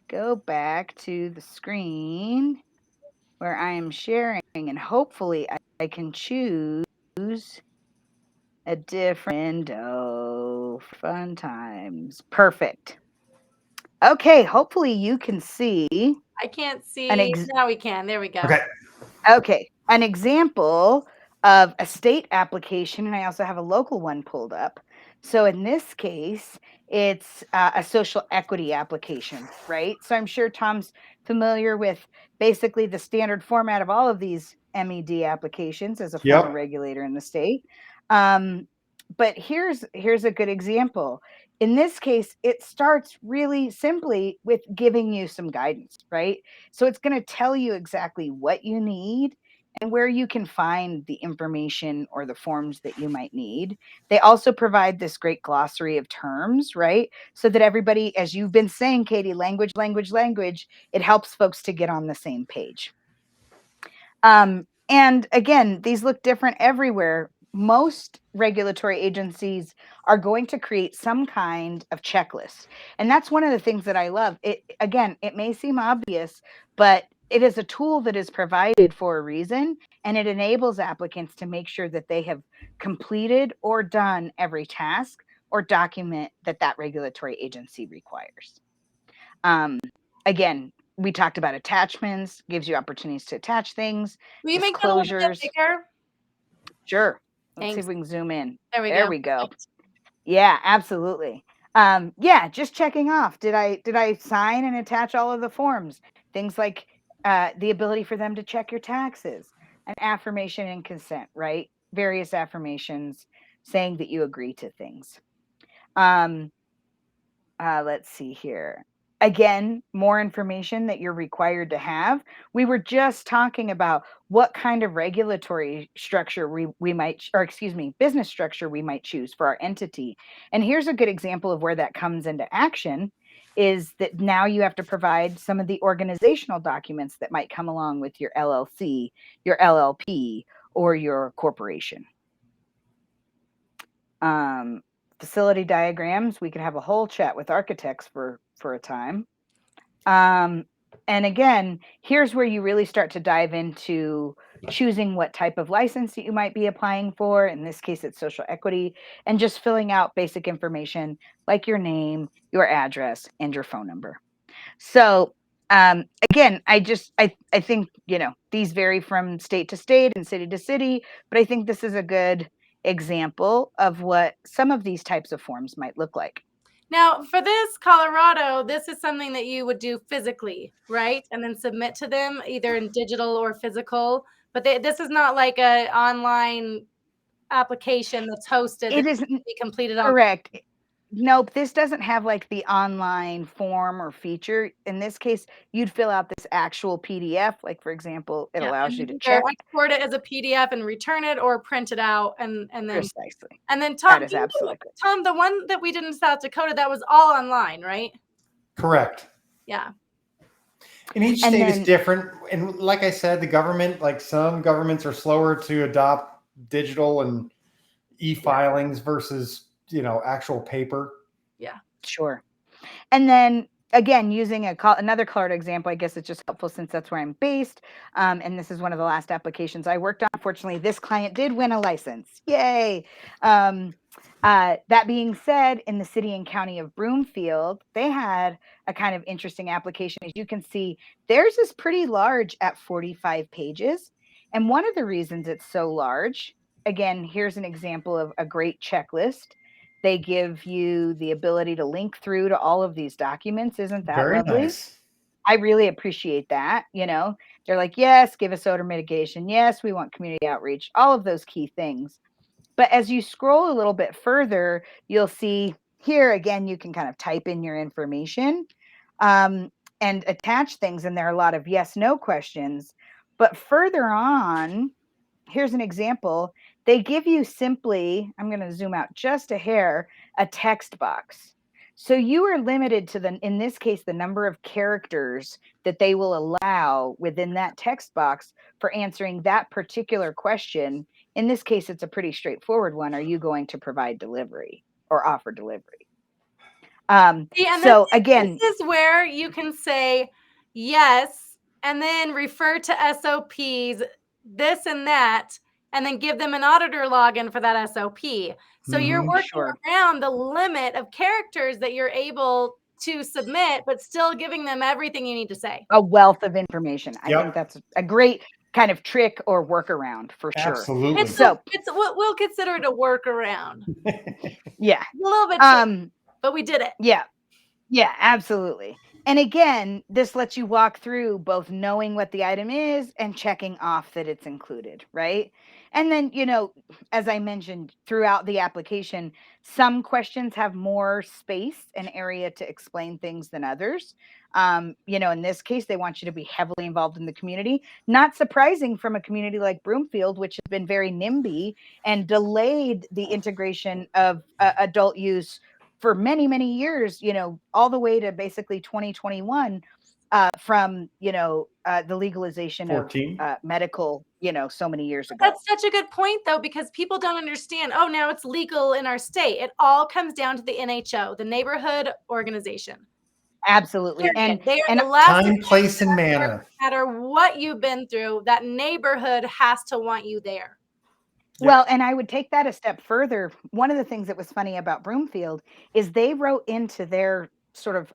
go back to the screen where I am sharing, and hopefully I can choose a different window. Fun times. Perfect. Okay, hopefully you can see I can't see. Now we can. There we go. Okay. Okay, an example of a state application, and I also have a local one pulled up. So in this case, it's a social equity application, right? So I'm sure Tom's familiar with basically the standard format of all of these MED applications as a former regulator in the state. But here's a good example. In this case, it starts really simply with giving you some guidance, right? So it's going to tell you exactly what you need and where you can find the information or the forms that you might need. They also provide this great glossary of terms, right? So that everybody, as you've been saying, Katie, language, it helps folks to get on the same page. And again, these look different everywhere. Most regulatory agencies are going to create some kind of checklist. And that's one of the things that I love. It may seem obvious, but it is a tool that is provided for a reason, and it enables applicants to make sure that they have completed or done every task or document that regulatory agency requires. Again, we talked about attachments, gives you opportunities to attach things. Will you make that a little bit bigger? Sure. Let's see Thanks. if we can zoom in. There we go. Yeah, absolutely. Yeah, just checking off. Did I sign and attach all of the forms? Things like the ability for them to check your taxes, an affirmation and consent, right? Various affirmations saying that you agree to things. Let's see here. Again, more information that you're required to have. We were just talking about what kind of regulatory structure we might, or excuse me, business structure we might choose for our entity. And here's a good example of where that comes into action is that now you have to provide some of the organizational documents that might come along with your LLC, your LLP, or your corporation. Facility diagrams, we could have a whole chat with architects for a time. And again, here's where you really start to dive into choosing what type of license that you might be applying for. In this case, it's social equity, and just filling out basic information like your name, your address, and your phone number. So again, I think, these vary from state to state and city to city, but I think this is a good example of what some of these types of forms might look like. Now, for this Colorado, this is something that you would do physically, right? And then submit to them either in digital or physical. But this is not like an online application that's hosted. It isn't be completed correct. Nope, this doesn't have like the online form or feature. In this case, you'd fill out this actual PDF. Like, for example, it allows you to check. Export it as a PDF and return it, or print it out, and then precisely. And then Tom, that is absolutely Tom, the one that we did in South Dakota, that was all online, right? Correct. Yeah. And each state is different. And like I said, the government, like some governments are slower to adopt digital and e-filings versus, actual paper. Yeah. Sure. And then again, using another Colorado example, I guess it's just helpful since that's where I'm based. And this is one of the last applications I worked on. Fortunately, this client did win a license. Yay. That being said, in the city and county of Broomfield, they had a kind of interesting application. As you can see, theirs is pretty large at 45 pages. And one of the reasons it's so large, again, here's an example of a great checklist They give you the ability to link through to all of these documents. Isn't that Very lovely? nice. I really appreciate that. They're like, yes, give us odor mitigation. Yes, we want community outreach, all of those key things. But as you scroll a little bit further, you'll see here again, you can kind of type in your information and attach things. And there are a lot of yes, no questions. But further on, here's an example. They give you simply, I'm going to zoom out just a hair, a text box. So you are limited to in this case, the number of characters that they will allow within that text box for answering that particular question. In this case, it's a pretty straightforward one. Are you going to provide delivery or offer delivery? See, and So again, this is where you can say yes, and then refer to SOPs, this and that, and then give them an auditor login for that SOP. So you're working around the limit of characters that you're able to submit, but still giving them everything you need to say. A wealth of information. I Yep. think that's a great kind of trick or workaround for sure. Absolutely. It's what we'll consider it a workaround. Yeah. A little bit, but we did it. Yeah. Yeah, absolutely. And again, this lets you walk through both knowing what the item is and checking off that it's included, right? And then, as I mentioned throughout the application, some questions have more space and area to explain things than others. In this case, they want you to be heavily involved in the community. Not surprising from a community like Broomfield, which has been very NIMBY and delayed the integration of adult use for many, many years, all the way to basically 2021 from, the legalization 14. of medical, so many years ago. That's such a good point, though, because people don't understand, oh, now it's legal in our state. It all comes down to the NHO, the neighborhood organization. Absolutely. And they are and the last time, place, and manner. No matter what you've been through, that neighborhood has to want you there. Well, and I would take that a step further. One of the things that was funny about Broomfield is they wrote into their sort of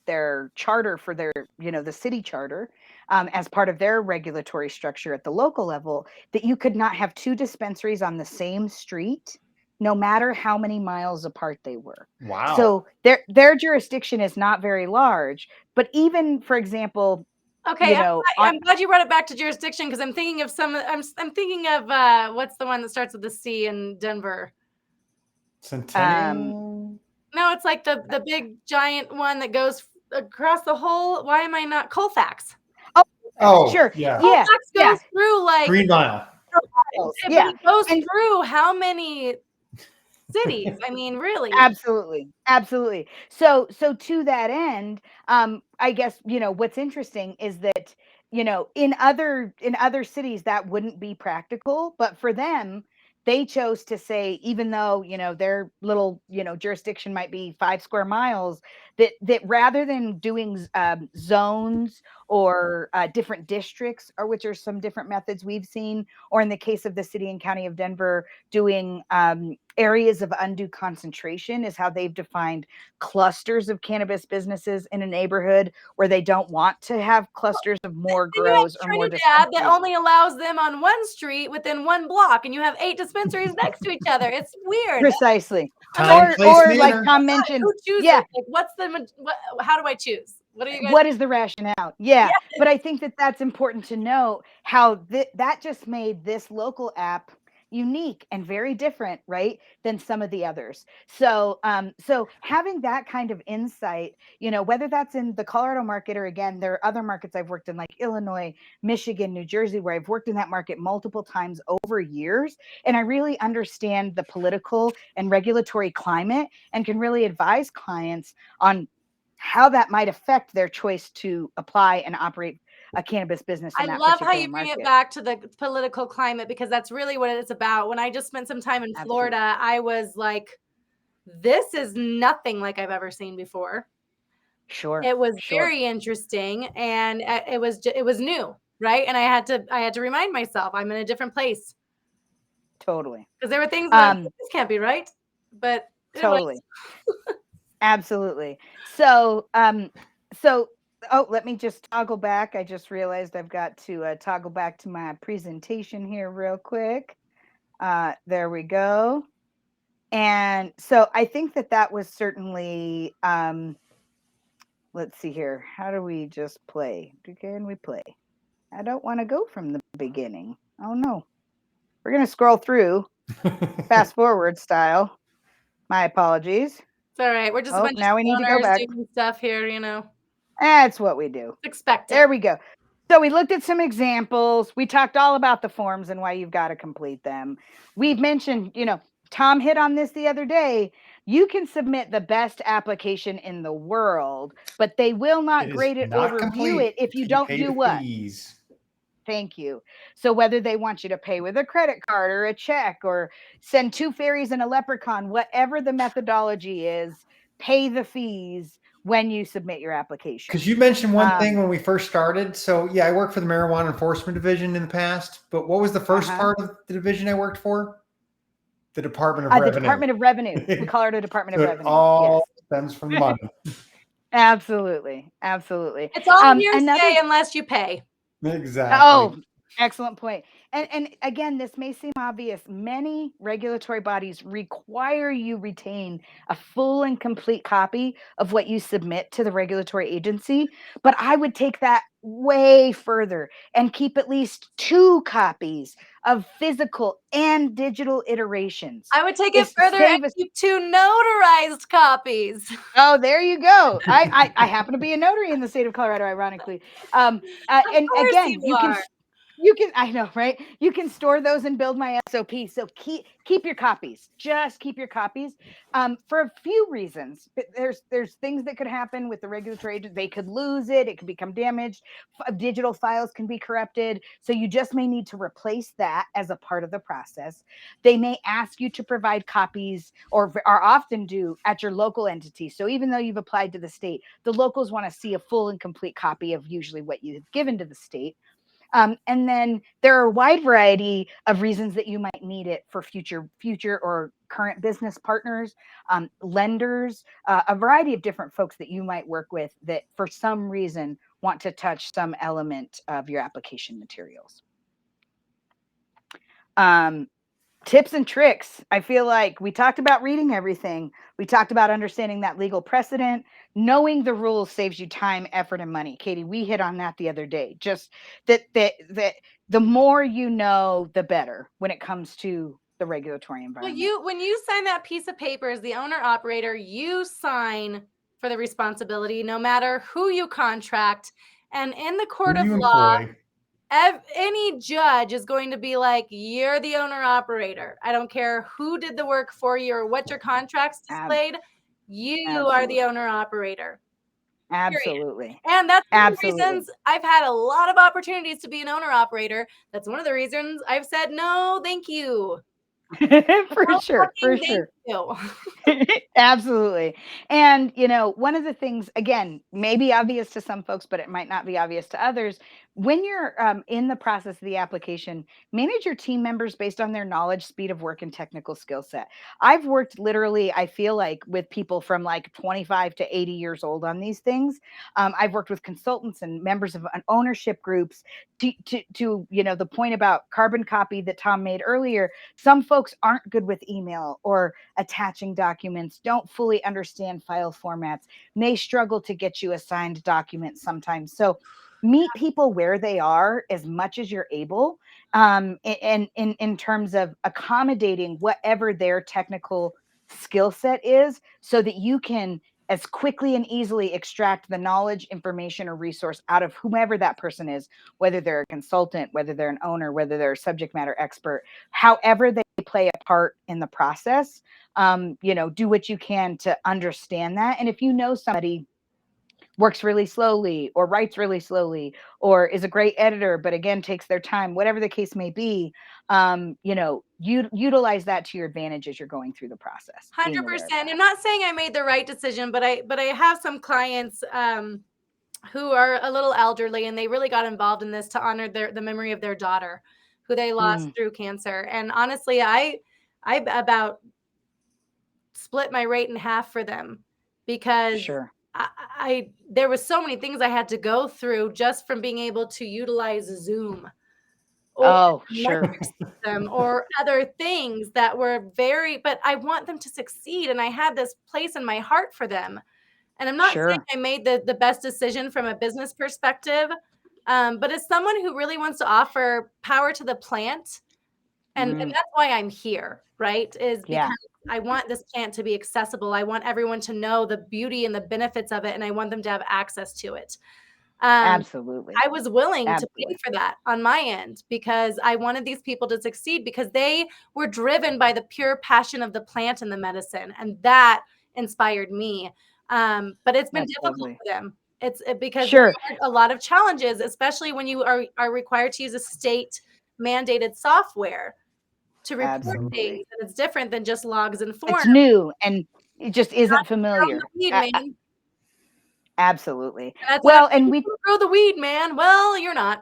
their charter for their, the city charter, as part of their regulatory structure at the local level, that you could not have two dispensaries on the same street, no matter how many miles apart they were. Wow. So their jurisdiction is not very large, but even, for example, okay, I'm glad you brought it back to jurisdiction, because I'm thinking of I'm thinking of what's the one that starts with the C in Denver? Centennial. No, it's like the big giant one that goes across the whole. Why am I not Colfax? Oh, sure. Yeah. Colfax goes through like Green Mile. Yeah. It goes through how many cities? I mean, really. Absolutely. So to that end, I guess, what's interesting is that, in other cities that wouldn't be practical, but for them, they chose to say, even though, their little, jurisdiction might be 5 square miles, that rather than doing zones or different districts, or which are some different methods we've seen, or in the case of the city and county of Denver, doing areas of undue concentration is how they've defined clusters of cannabis businesses in a neighborhood, where they don't want to have clusters of more grows or more dispensaries. That only allows them on one street within one block, and you have 8 dispensaries next to each other. It's weird. Precisely. Time, place, or manner. like Tom mentioned, Who chooses? yeah. Like, what's how do I choose? What are you guys? What is the rationale? Yeah. But I think that that's important to know, how that just made this local app unique and very different, right, than some of the others. So so having that kind of insight, whether that's in the Colorado market, or again, there are other markets I've worked in, like Illinois, Michigan, New Jersey, where I've worked in that market multiple times over years, and I really understand the political and regulatory climate, and can really advise clients on how that might affect their choice to apply and operate a cannabis business in that love how particular you bring market. it back to the political climate, because that's really what it's about. When I just spent some time in Florida, I was like, this is nothing like I've ever seen before. Sure. It was very interesting, and it was new, right? And I had to remind myself, I'm in a different place. Totally. Because there were things that this can't be right, but totally. Absolutely. So oh, let me just toggle back. I just realized I've got to toggle back to my presentation here real quick. There we go. And so I think that was certainly, let's see here. How do we just play? Can we play? I don't want to go from the beginning. Oh no. We're going to scroll through fast forward style. My apologies. It's all right. We're just a Oh, bunch of now we need to go stoners back. doing stuff here, That's what we do. Expect it. There we go. So we looked at some examples. We talked all about the forms and why you've got to complete them. We've mentioned, Tom hit on this the other day. You can submit the best application in the world, but they will not It is grade it or not review complete it if you until don't pay do the what? fees. Thank you. So whether they want you to pay with a credit card or a check or send 2 fairies and a leprechaun, whatever the methodology is, pay the fees when you submit your application. Because you mentioned one thing when we first started. So yeah, I worked for the Marijuana Enforcement Division in the past, but what was the first part of the division I worked for? The Department of Revenue. The Department of Revenue. The Colorado Department So of it Revenue. all stems from the money. Absolutely. Absolutely. It's all hearsay unless you pay. Exactly. Oh, excellent point. And again, this may seem obvious. Many regulatory bodies require you retain a full and complete copy of what you submit to the regulatory agency. But I would take that way further and keep at least 2 copies of physical and digital iterations. I would take it further and keep 2 notarized copies. Oh, there you go. I happen to be a notary in the state of Colorado, ironically. And again, you can, I know, right? You can store those and BuildMySOP. So keep your copies. Just keep your copies. For a few reasons. There's things that could happen with the regulatory agent. They could lose it. It could become damaged. Digital files can be corrupted. So you just may need to replace that as a part of the process. They may ask you to provide copies or often do at your local entity. So even though you've applied to the state, the locals want to see a full and complete copy of usually what you have given to the state. And then there are a wide variety of reasons that you might need it for future or current business partners, lenders, a variety of different folks that you might work with that for some reason want to touch some element of your application materials. Tips and tricks. I feel like we talked about reading everything. We talked about understanding that legal precedent. Knowing the rules saves you time, effort, and money. Katie, we hit on that the other day. Just that the more you know, the better when it comes to the regulatory environment. Well, when you sign that piece of paper as the owner operator, you sign for the responsibility, no matter who you contract. And in the court of law, any judge is going to be like, you're the owner operator. I don't care who did the work for you or what your contracts displayed. You are the owner operator. Absolutely. Period. And that's one of the reasons I've had a lot of opportunities to be an owner operator. That's one of the reasons I've said, no, thank you. For sure. Absolutely. And one of the things, again, may be obvious to some folks, but it might not be obvious to others. When you're in the process of the application, manage your team members based on their knowledge, speed of work, and technical skill set. I've worked literally, I feel like, with people from like 25 to 80 years old on these things. I've worked with consultants and members of ownership groups to the point about carbon copy that Tom made earlier. Some folks aren't good with email or attaching documents, don't fully understand file formats, may struggle to get you a signed document sometimes. So meet people where they are as much as you're able, and in terms of accommodating whatever their technical skill set is, so that you can as quickly and easily extract the knowledge, information, or resource out of whomever that person is, whether they're a consultant, whether they're an owner, whether they're a subject matter expert, however they play a part in the process. Do what you can to understand that. And if you know somebody works really slowly or writes really slowly or is a great editor, but again, takes their time, whatever the case may be, you utilize that to your advantage as you're going through the process. 100%. I'm not saying I made the right decision, but I have some clients who are a little elderly, and they really got involved in this to honor the memory of their daughter, who they lost through cancer. And honestly, I about split my rate in half for them, because there was so many things I had to go through just from being able to utilize Zoom or Oh, the sure. metric system or other things that were but I want them to succeed. And I had this place in my heart for them. And I'm not saying Sure. I made the best decision from a business perspective, but as someone who really wants to offer power to the plant, and Mm, that's why I'm here, right? Is yeah, because I want this plant to be accessible. I want everyone to know the beauty and the benefits of it, and I want them to have access to it. Um, absolutely. I was willing to pay Absolutely. for that on my end because I wanted these people to succeed because they were driven by the pure passion of the plant and the medicine, and that inspired me. But it's been That's difficult lovely. for them. Because there Sure. are a lot of challenges, especially when you are required to use a state mandated software to report things, Absolutely. and it's different than just logs and It's forms. new and it just isn't Grow the familiar. weed, man. Absolutely. That's what Well, everyone, and "You can grow the weed, man." Well, you're not.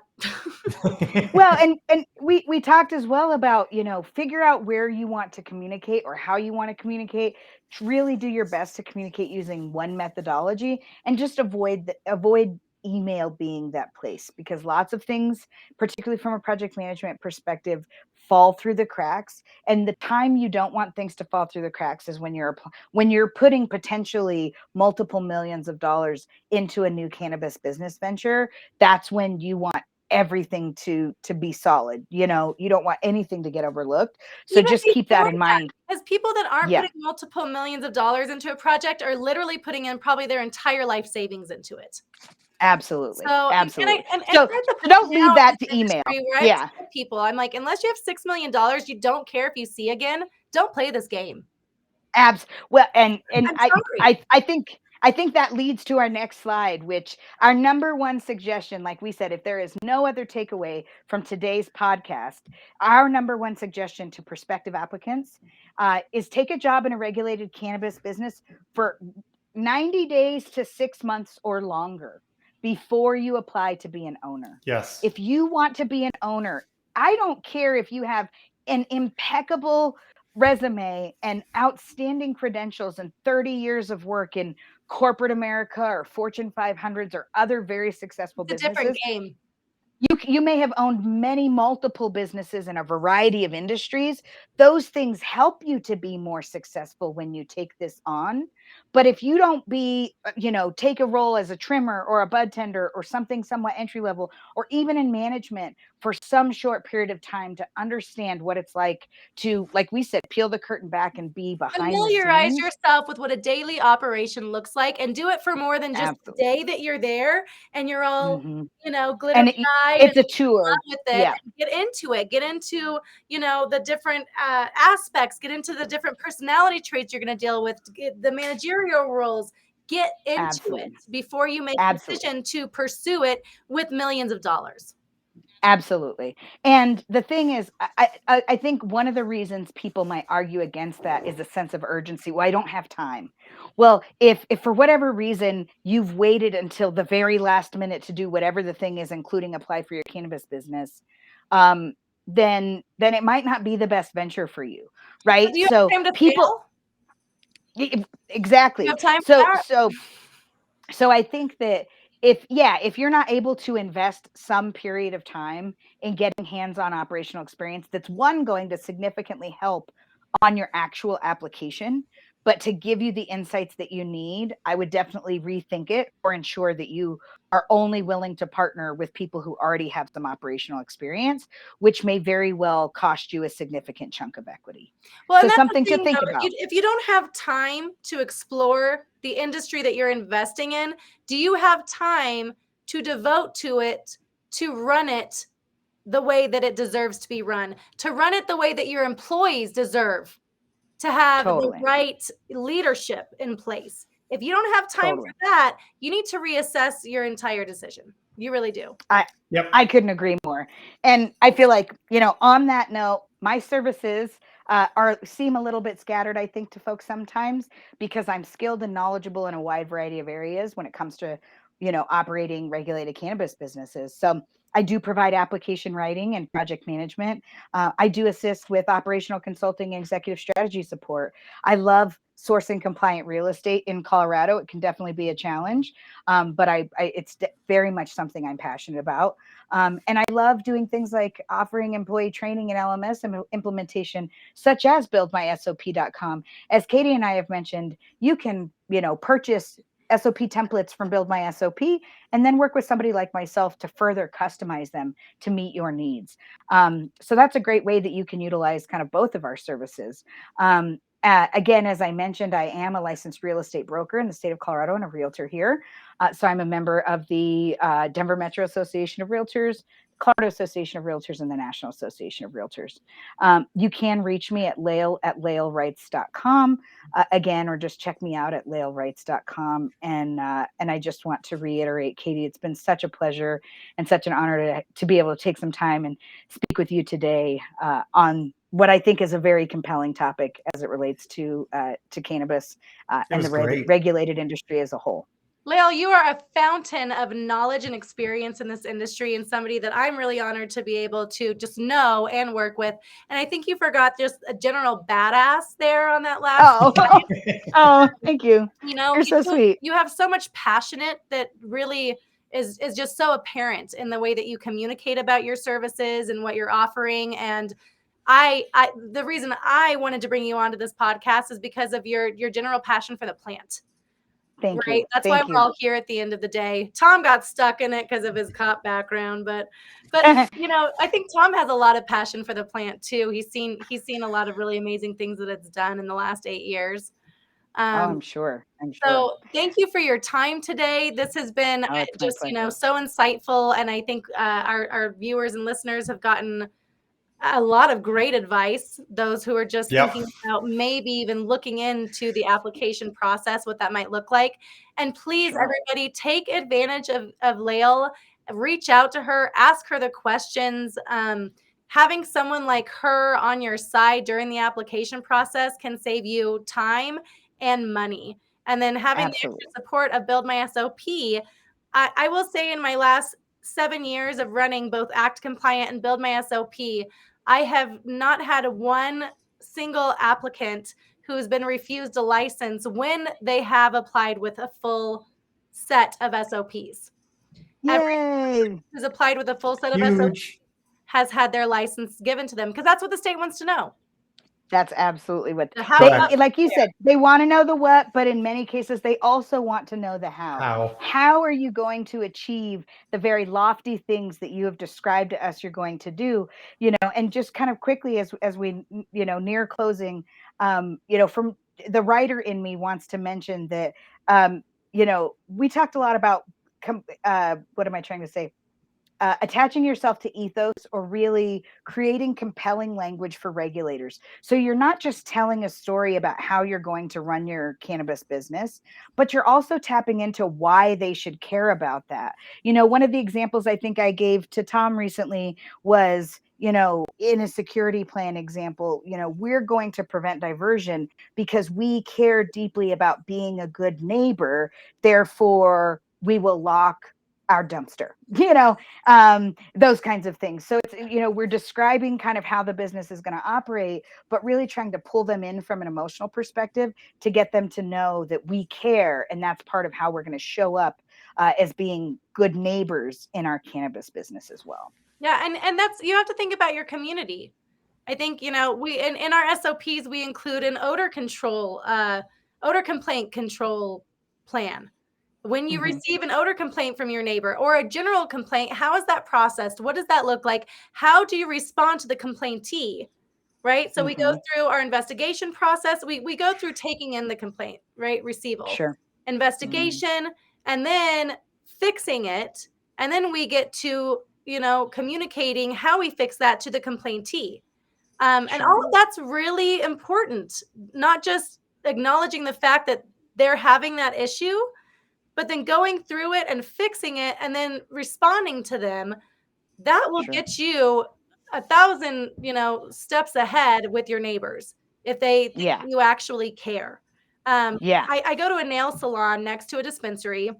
well, and we talked as well about, figure out where you want to communicate or how you want to communicate. Really do your best to communicate using one methodology and just avoid email being that place, because lots of things, particularly from a project management perspective, fall through the cracks. And the time you don't want things to fall through the cracks is when you're putting potentially multiple millions of dollars into a new cannabis business venture. That's when you want everything to be solid. You don't want anything to get overlooked. So Even just keep that before in that, mind. because people that aren't Yeah, putting multiple millions of dollars into a project are literally putting in probably their entire life savings into it. absolutely. So, Absolutely. and So, we're at the so point don't leave now in that this to email. industry where I've Yeah, told people, I'm like, unless you have $6 million, you don't care if you see again, don't play this game. well, and I'm I sorry. I I think I think that leads to our next slide, which our number one suggestion, like we said, if there is no other takeaway from today's podcast, our number one suggestion to prospective applicants is take a job in a regulated cannabis business for 90 days to 6 months or longer before you apply to be an owner. Yes. If you want to be an owner, I don't care if you have an impeccable resume and outstanding credentials and 30 years of work in corporate America or Fortune 500s or other very successful It's a different businesses. game. You may have owned multiple businesses in a variety of industries. Those things help you to be more successful when you take this on. But if you don't take a role as a trimmer or a bud tender or something somewhat entry level, or even in management for some short period of time to understand what it's like to, like we said, peel the curtain back and be behind the Familiarize scenes. yourself with what a daily operation looks like and do it for more than just the Absolutely. day that you're there and you're all, Hmm. glitter And eyed and it's a in love tour. with it. Yeah, And get into it. Get into, the different aspects. Get into the different personality traits you're going to deal with, get the managerial roles. Get into it absolutely. before you make a Absolutely. decision to pursue it with millions of dollars. Absolutely. And the thing is, I think one of the reasons people might argue against that is a sense of urgency. Well, I don't have time. Well, if for whatever reason you've waited until the very last minute to do whatever the thing is, including apply for your cannabis business, then it might not be the best venture for you, So right? do you So have time to people fail? Do you exactly. have time for So that? so I think that if you're not able to invest some period of time in getting hands-on operational experience, that's one going to significantly help on your actual application, but to give you the insights that you need, I would definitely rethink it or ensure that you are only willing to partner with people who already have some operational experience, which may very well cost you a significant chunk of equity. Well, So and that's the something to thing, think though. about. If you don't have time to explore the industry that you're investing in, do you have time to devote to it, to run it the way that it deserves to be run, to run it the way that your employees deserve, to have the Totally. right leadership in place? If you don't have time Totally. for that, you need to reassess your entire decision. You really do. Yep. I couldn't agree more. And I feel like, on that note, my services seem a little bit scattered, I think, to folks sometimes because I'm skilled and knowledgeable in a wide variety of areas when it comes to, operating regulated cannabis businesses. So I do provide application writing and project management. I do assist with operational consulting and executive strategy support. I love sourcing compliant real estate in Colorado. It can definitely be a challenge, but it's very much something I'm passionate about. And I love doing things like offering employee training and LMS implementation, such as BuildMySOP.com. As Katie and I have mentioned, you can, purchase SOP templates from BuildMySOP and then work with somebody like myself to further customize them to meet your needs. So that's a great way that you can utilize kind of both of our services. Again, as I mentioned, I am a licensed real estate broker in the state of Colorado and a realtor here. So I'm a member of the Denver Metro Association of Realtors, Colorado Association of Realtors, and the National Association of Realtors. You can reach me at layle@laylewrites.com again, or just check me out at laylewrites.com. And I just want to reiterate, Katie, it's been such a pleasure and such an honor to be able to take some time and speak with you today on what I think is a very compelling topic as it relates to cannabis and the regulated industry as a whole. Layle, you are a fountain of knowledge and experience in this industry, and somebody that I'm really honored to be able to just know and work with. And I think you forgot just a general badass there on that last. Oh, thank you. You're so sweet. You have so much passionate that really is just so apparent in the way that you communicate about your services and what you're offering. And the reason I wanted to bring you onto this podcast is because of your general passion for the plant. Thank you. That's why we're all here at the end of the day. Tom got stuck in it because of his cop background, but I think Tom has a lot of passion for the plant too. He's seen a lot of really amazing things that it's done in the last 8 years. I'm sure. So thank you for your time today. This has been just so insightful, and I think our viewers and listeners have gotten a lot of great advice. Those who are just thinking about maybe even looking into the application process, what that might look like. And please, everybody, take advantage of Layle. Reach out to her, ask her the questions. Having someone like her on your side during the application process can save you time and money. And then having the extra support of BuildMySOP, I will say in my last 7 years of running both Act Compliant and BuildMySOP, I have not had one single applicant who has been refused a license when they have applied with a full set of SOPs. Yay! Everyone who's applied with a full set of SOPs has had their license given to them because that's what the state wants to know. That's absolutely what like you said, they want to know the what, but in many cases, they also want to know the how. How are you going to achieve the very lofty things that you have described to us you're going to do? And just kind of quickly as we, near closing, from the writer in me wants to mention that, we talked a lot about, what am I trying to say? Attaching yourself to ethos or really creating compelling language for regulators. So you're not just telling a story about how you're going to run your cannabis business, but you're also tapping into why they should care about that. One of the examples I think I gave to Tom recently was, in a security plan example, we're going to prevent diversion because we care deeply about being a good neighbor. Therefore, we will lock our dumpster, those kinds of things. So it's, we're describing kind of how the business is going to operate, but really trying to pull them in from an emotional perspective to get them to know that we care. And that's part of how we're going to show up as being good neighbors in our cannabis business as well. Yeah. And that's, you have to think about your community. I think, we, in our SOPs, we include an odor complaint control plan. When you receive an odor complaint from your neighbor or a general complaint, how is that processed? What does that look like? How do you respond to the complaintee? Right? So we go through our investigation process. We go through taking in the complaint, right? Receival, investigation, and then fixing it. And then we get to, communicating how we fix that to the complaintee. And all of that's really important, not just acknowledging the fact that they're having that issue, but then going through it and fixing it and then responding to them. That will get you 1,000, steps ahead with your neighbors if they think you actually care. I go to a nail salon next to a dispensary.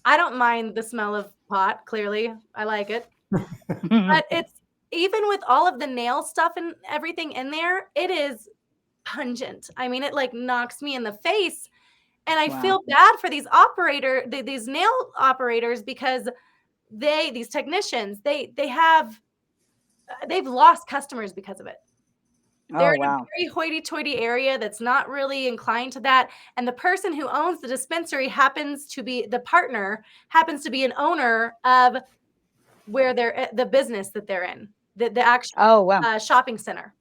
I don't mind the smell of pot. Clearly, I like it. But it's even with all of the nail stuff and everything in there, it is pungent. I mean, it like knocks me in the face. And I Wow. feel bad for these these nail operators because these technicians, they've lost customers because of it. They're Oh, in a wow. very hoity-toity area that's not really inclined to that. And the person who owns the dispensary happens to be an owner of where the business that they're in, the actual Oh, wow. shopping center.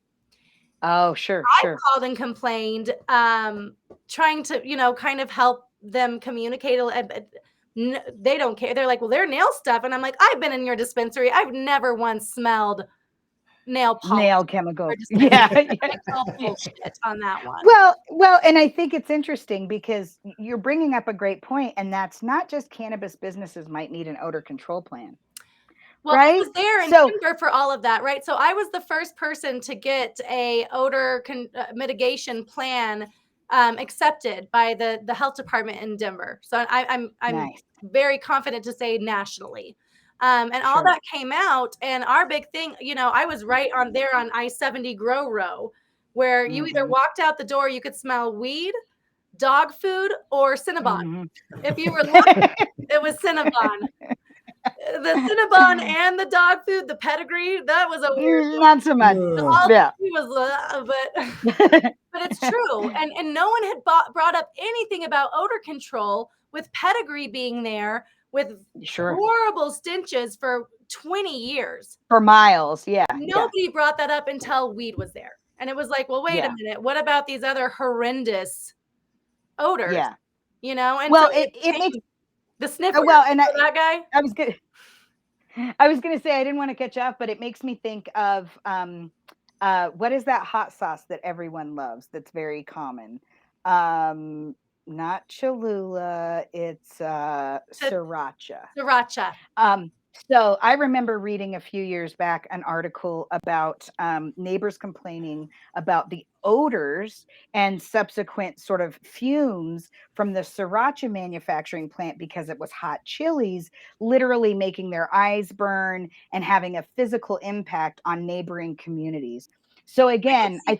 Oh, sure, I sure. called and complained, trying to, kind of help them communicate. But they don't care. They're like, well, they're nail stuff. And I'm like, I've been in your dispensary. I've never once smelled nail polish. Nail Or chemicals. dispensary. Yeah. I call bullshit on that one. Well, and I think it's interesting because you're bringing up a great point, and that's not just cannabis businesses might need an odor control plan. Well, right? I was there in So- Denver for all of that, right? So I was the first person to get a odor mitigation plan accepted by the health department in Denver. So I'm Nice. very confident to say nationally. And all Sure. that came out, and our big thing, I was right on there on I-70 Grow Row, where you either Mhm. walked out the door, you could smell weed, dog food, or Cinnabon. Mhm. If you were lucky, it was Cinnabon. The Cinnabon and the dog food, the pedigree, that was a weird one. Not so much. All Yeah. he was, but it's true. And no one had brought up anything about odor control with pedigree being there with Sure. horrible stenches for 20 years. For miles. Yeah. Nobody brought that up until weed was there. And it was like, well, wait a minute. What about these other horrendous odors? Yeah. And well, so it makes the sniffer. well, and that guy. I was gonna say I didn't want to catch up, but it makes me think of what is that hot sauce that everyone loves that's very common? Not Cholula, it's sriracha. Sriracha. So I remember reading a few years back an article about neighbors complaining about the odors and subsequent sort of fumes from the sriracha manufacturing plant because it was hot chilies, literally making their eyes burn and having a physical impact on neighboring communities. So again, I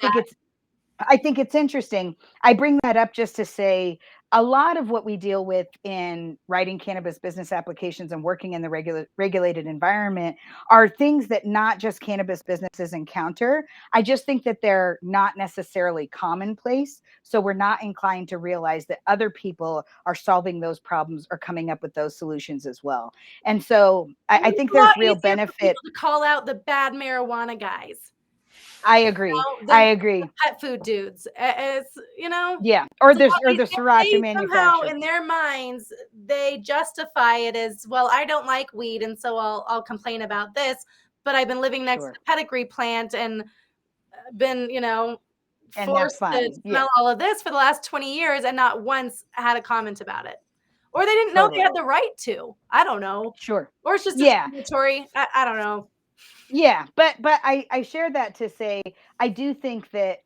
think it's interesting. I bring that up just to say a lot of what we deal with in writing cannabis business applications and working in the regulated environment are things that not just cannabis businesses encounter. I just think that they're not necessarily commonplace. So we're not inclined to realize that other people are solving those problems or coming up with those solutions as well. And so I think there's real benefit to call out the bad marijuana guys. I agree. I agree. Pet food dudes. It's, Yeah. Or the sriracha somehow manufacturer. in their minds, they justify it as, well, I don't like weed, and so I'll complain about this. But I've been living next to the pedigree plant and been, forced to smell all of this for the last 20 years and not once had a comment about it. Or they didn't know they had the right to. I don't know. Sure. Or it's just discriminatory. I don't know. Yeah, but I share that to say I do think that,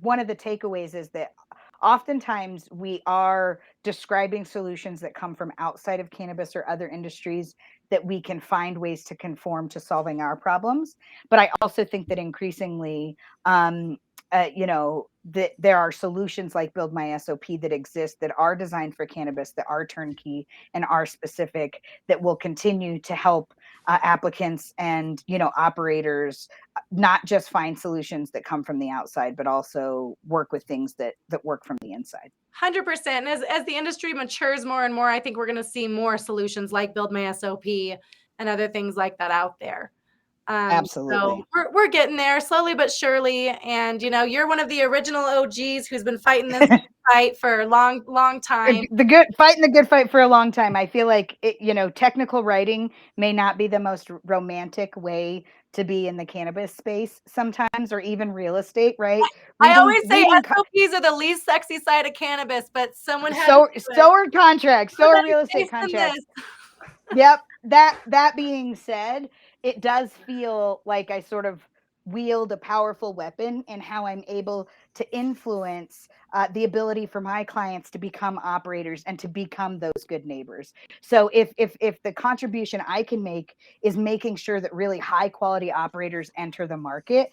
one of the takeaways is that oftentimes we are describing solutions that come from outside of cannabis or other industries that we can find ways to conform to solving our problems. But I also think that increasingly, that there are solutions like BuildMySOP that exist that are designed for cannabis, that are turnkey and are specific, that will continue to help applicants and operators not just find solutions that come from the outside, but also work with things that work from the inside. 100%. And as the industry matures more and more, I think we're going to see more solutions like BuildMySOP and other things like that out there. Absolutely. So we're getting there slowly but surely. And, you're one of the original OGs who's been fighting this fight for a long time. Fighting the good fight for a long time. I feel like technical writing may not be the most romantic way to be in the cannabis space sometimes, or even real estate, right? I always say SOPs are the least sexy side of cannabis, but someone has so are contracts, so are real estate contracts. Yep. That being said, it does feel like I sort of wield a powerful weapon in how I'm able to influence the ability for my clients to become operators and to become those good neighbors. So if the contribution I can make is making sure that really high quality operators enter the market,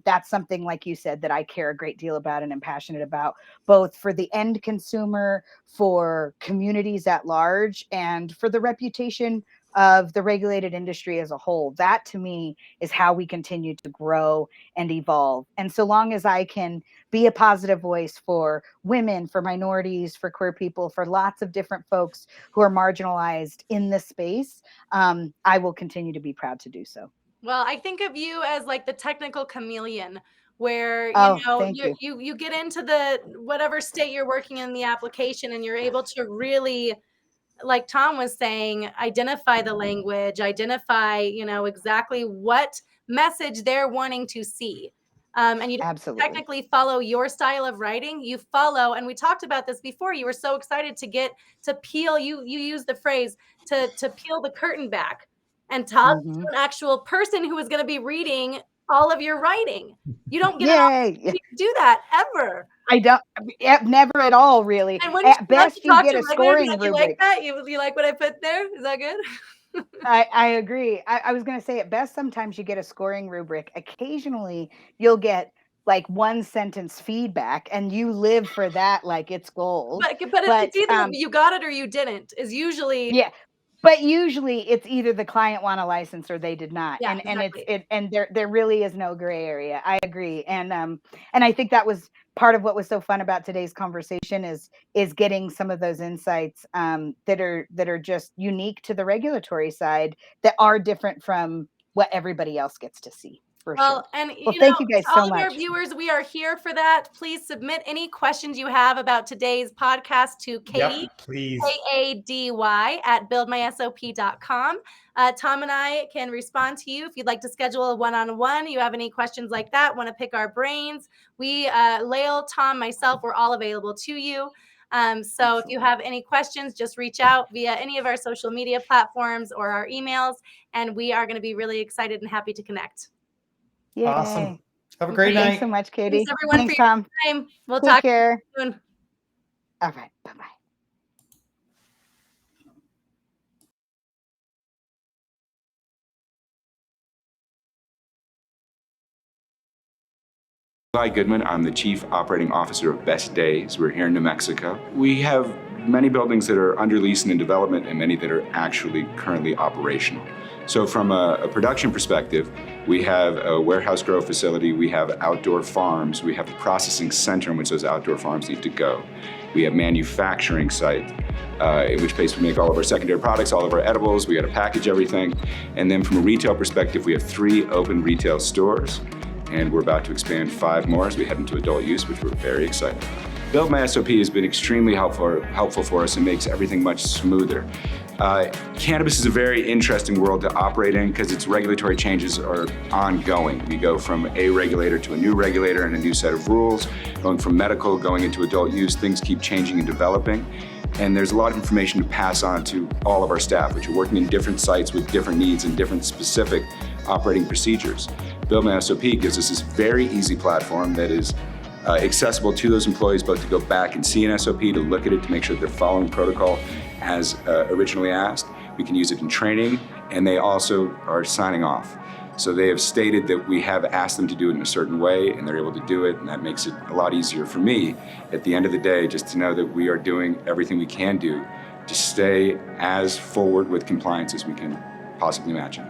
that's something, like you said, that I care a great deal about and am passionate about, both for the end consumer, for communities at large, and for the reputation of the regulated industry as a whole. That to me is how we continue to grow and evolve. And so long as I can be a positive voice for women, for minorities, for queer people, for lots of different folks who are marginalized in this space, I will continue to be proud to do so. Well, I think of you as like the technical chameleon, where Oh, thank you. you get into the whatever state you're working in the application, and you're able to really, like Tom was saying, identify the language, identify, exactly what message they're wanting to see. And you don't Absolutely. technically follow your style of writing. You follow, and we talked about this before. You were so excited to peel. You use the phrase to peel the curtain back and talk to an actual person who is going to be reading all of your writing. You don't get an Yay. opportunity to do that ever. I don't, never at all, really. And when At best, you talk get to a regulars, scoring you like rubric. that? You like what I put there? Is that good? I agree. I was going to say, at best, sometimes you get a scoring rubric. Occasionally, you'll get like one sentence feedback, and you live for that like it's gold. But it's either you got it or you didn't, is usually. Yeah. But usually it's either the client want a license or they did not. Yeah, And exactly. and there really is no gray area. I agree. And I think that was part of what was so fun about today's conversation is getting some of those insights that are just unique to the regulatory side, that are different from what everybody else gets to see. For sure. Well, and Well, thank you guys to so all of our much. viewers, we are here for that. Please submit any questions you have about today's podcast to Katie. Yep, please. KADY at buildmysop.com. Tom and I can respond to you if you'd like to schedule a one-on-one. You have any questions like that, want to pick our brains. We, Layle, Tom, myself, we're all available to you. So if you have any questions, just reach out via any of our social media platforms or our emails, and we are going to be really excited and happy to connect. Yay. Awesome. Have a great night. Thanks so much, Katie. Thanks, everyone, Thanks, for your Tom. time. We'll Take talk care. soon. All right. Bye-bye. Hi, Goodman. I'm the Chief Operating Officer of Best Days. We're here in New Mexico. We have many buildings that are under lease and in development, and many that are actually currently operational. So from a production perspective, we have a warehouse grow facility, we have outdoor farms, we have a processing center in which those outdoor farms need to go. We have manufacturing site, in which place we make all of our secondary products, all of our edibles, we got to package everything. And then from a retail perspective, we have 3 open retail stores, and we're about to expand 5 more as we head into adult use, which we're very excited about. BuildMySOP has been extremely helpful for us and makes everything much smoother. Cannabis is a very interesting world to operate in because its regulatory changes are ongoing. We go from a regulator to a new regulator and a new set of rules. Going from medical, going into adult use, things keep changing and developing. And there's a lot of information to pass on to all of our staff, which are working in different sites with different needs and different specific operating procedures. BuildMySOP gives us this very easy platform that is accessible to those employees, both to go back and see an SOP, to look at it, to make sure they're following protocol as originally asked. We can use it in training, and they also are signing off. So they have stated that we have asked them to do it in a certain way, and they're able to do it, and that makes it a lot easier for me at the end of the day, just to know that we are doing everything we can do to stay as forward with compliance as we can possibly imagine.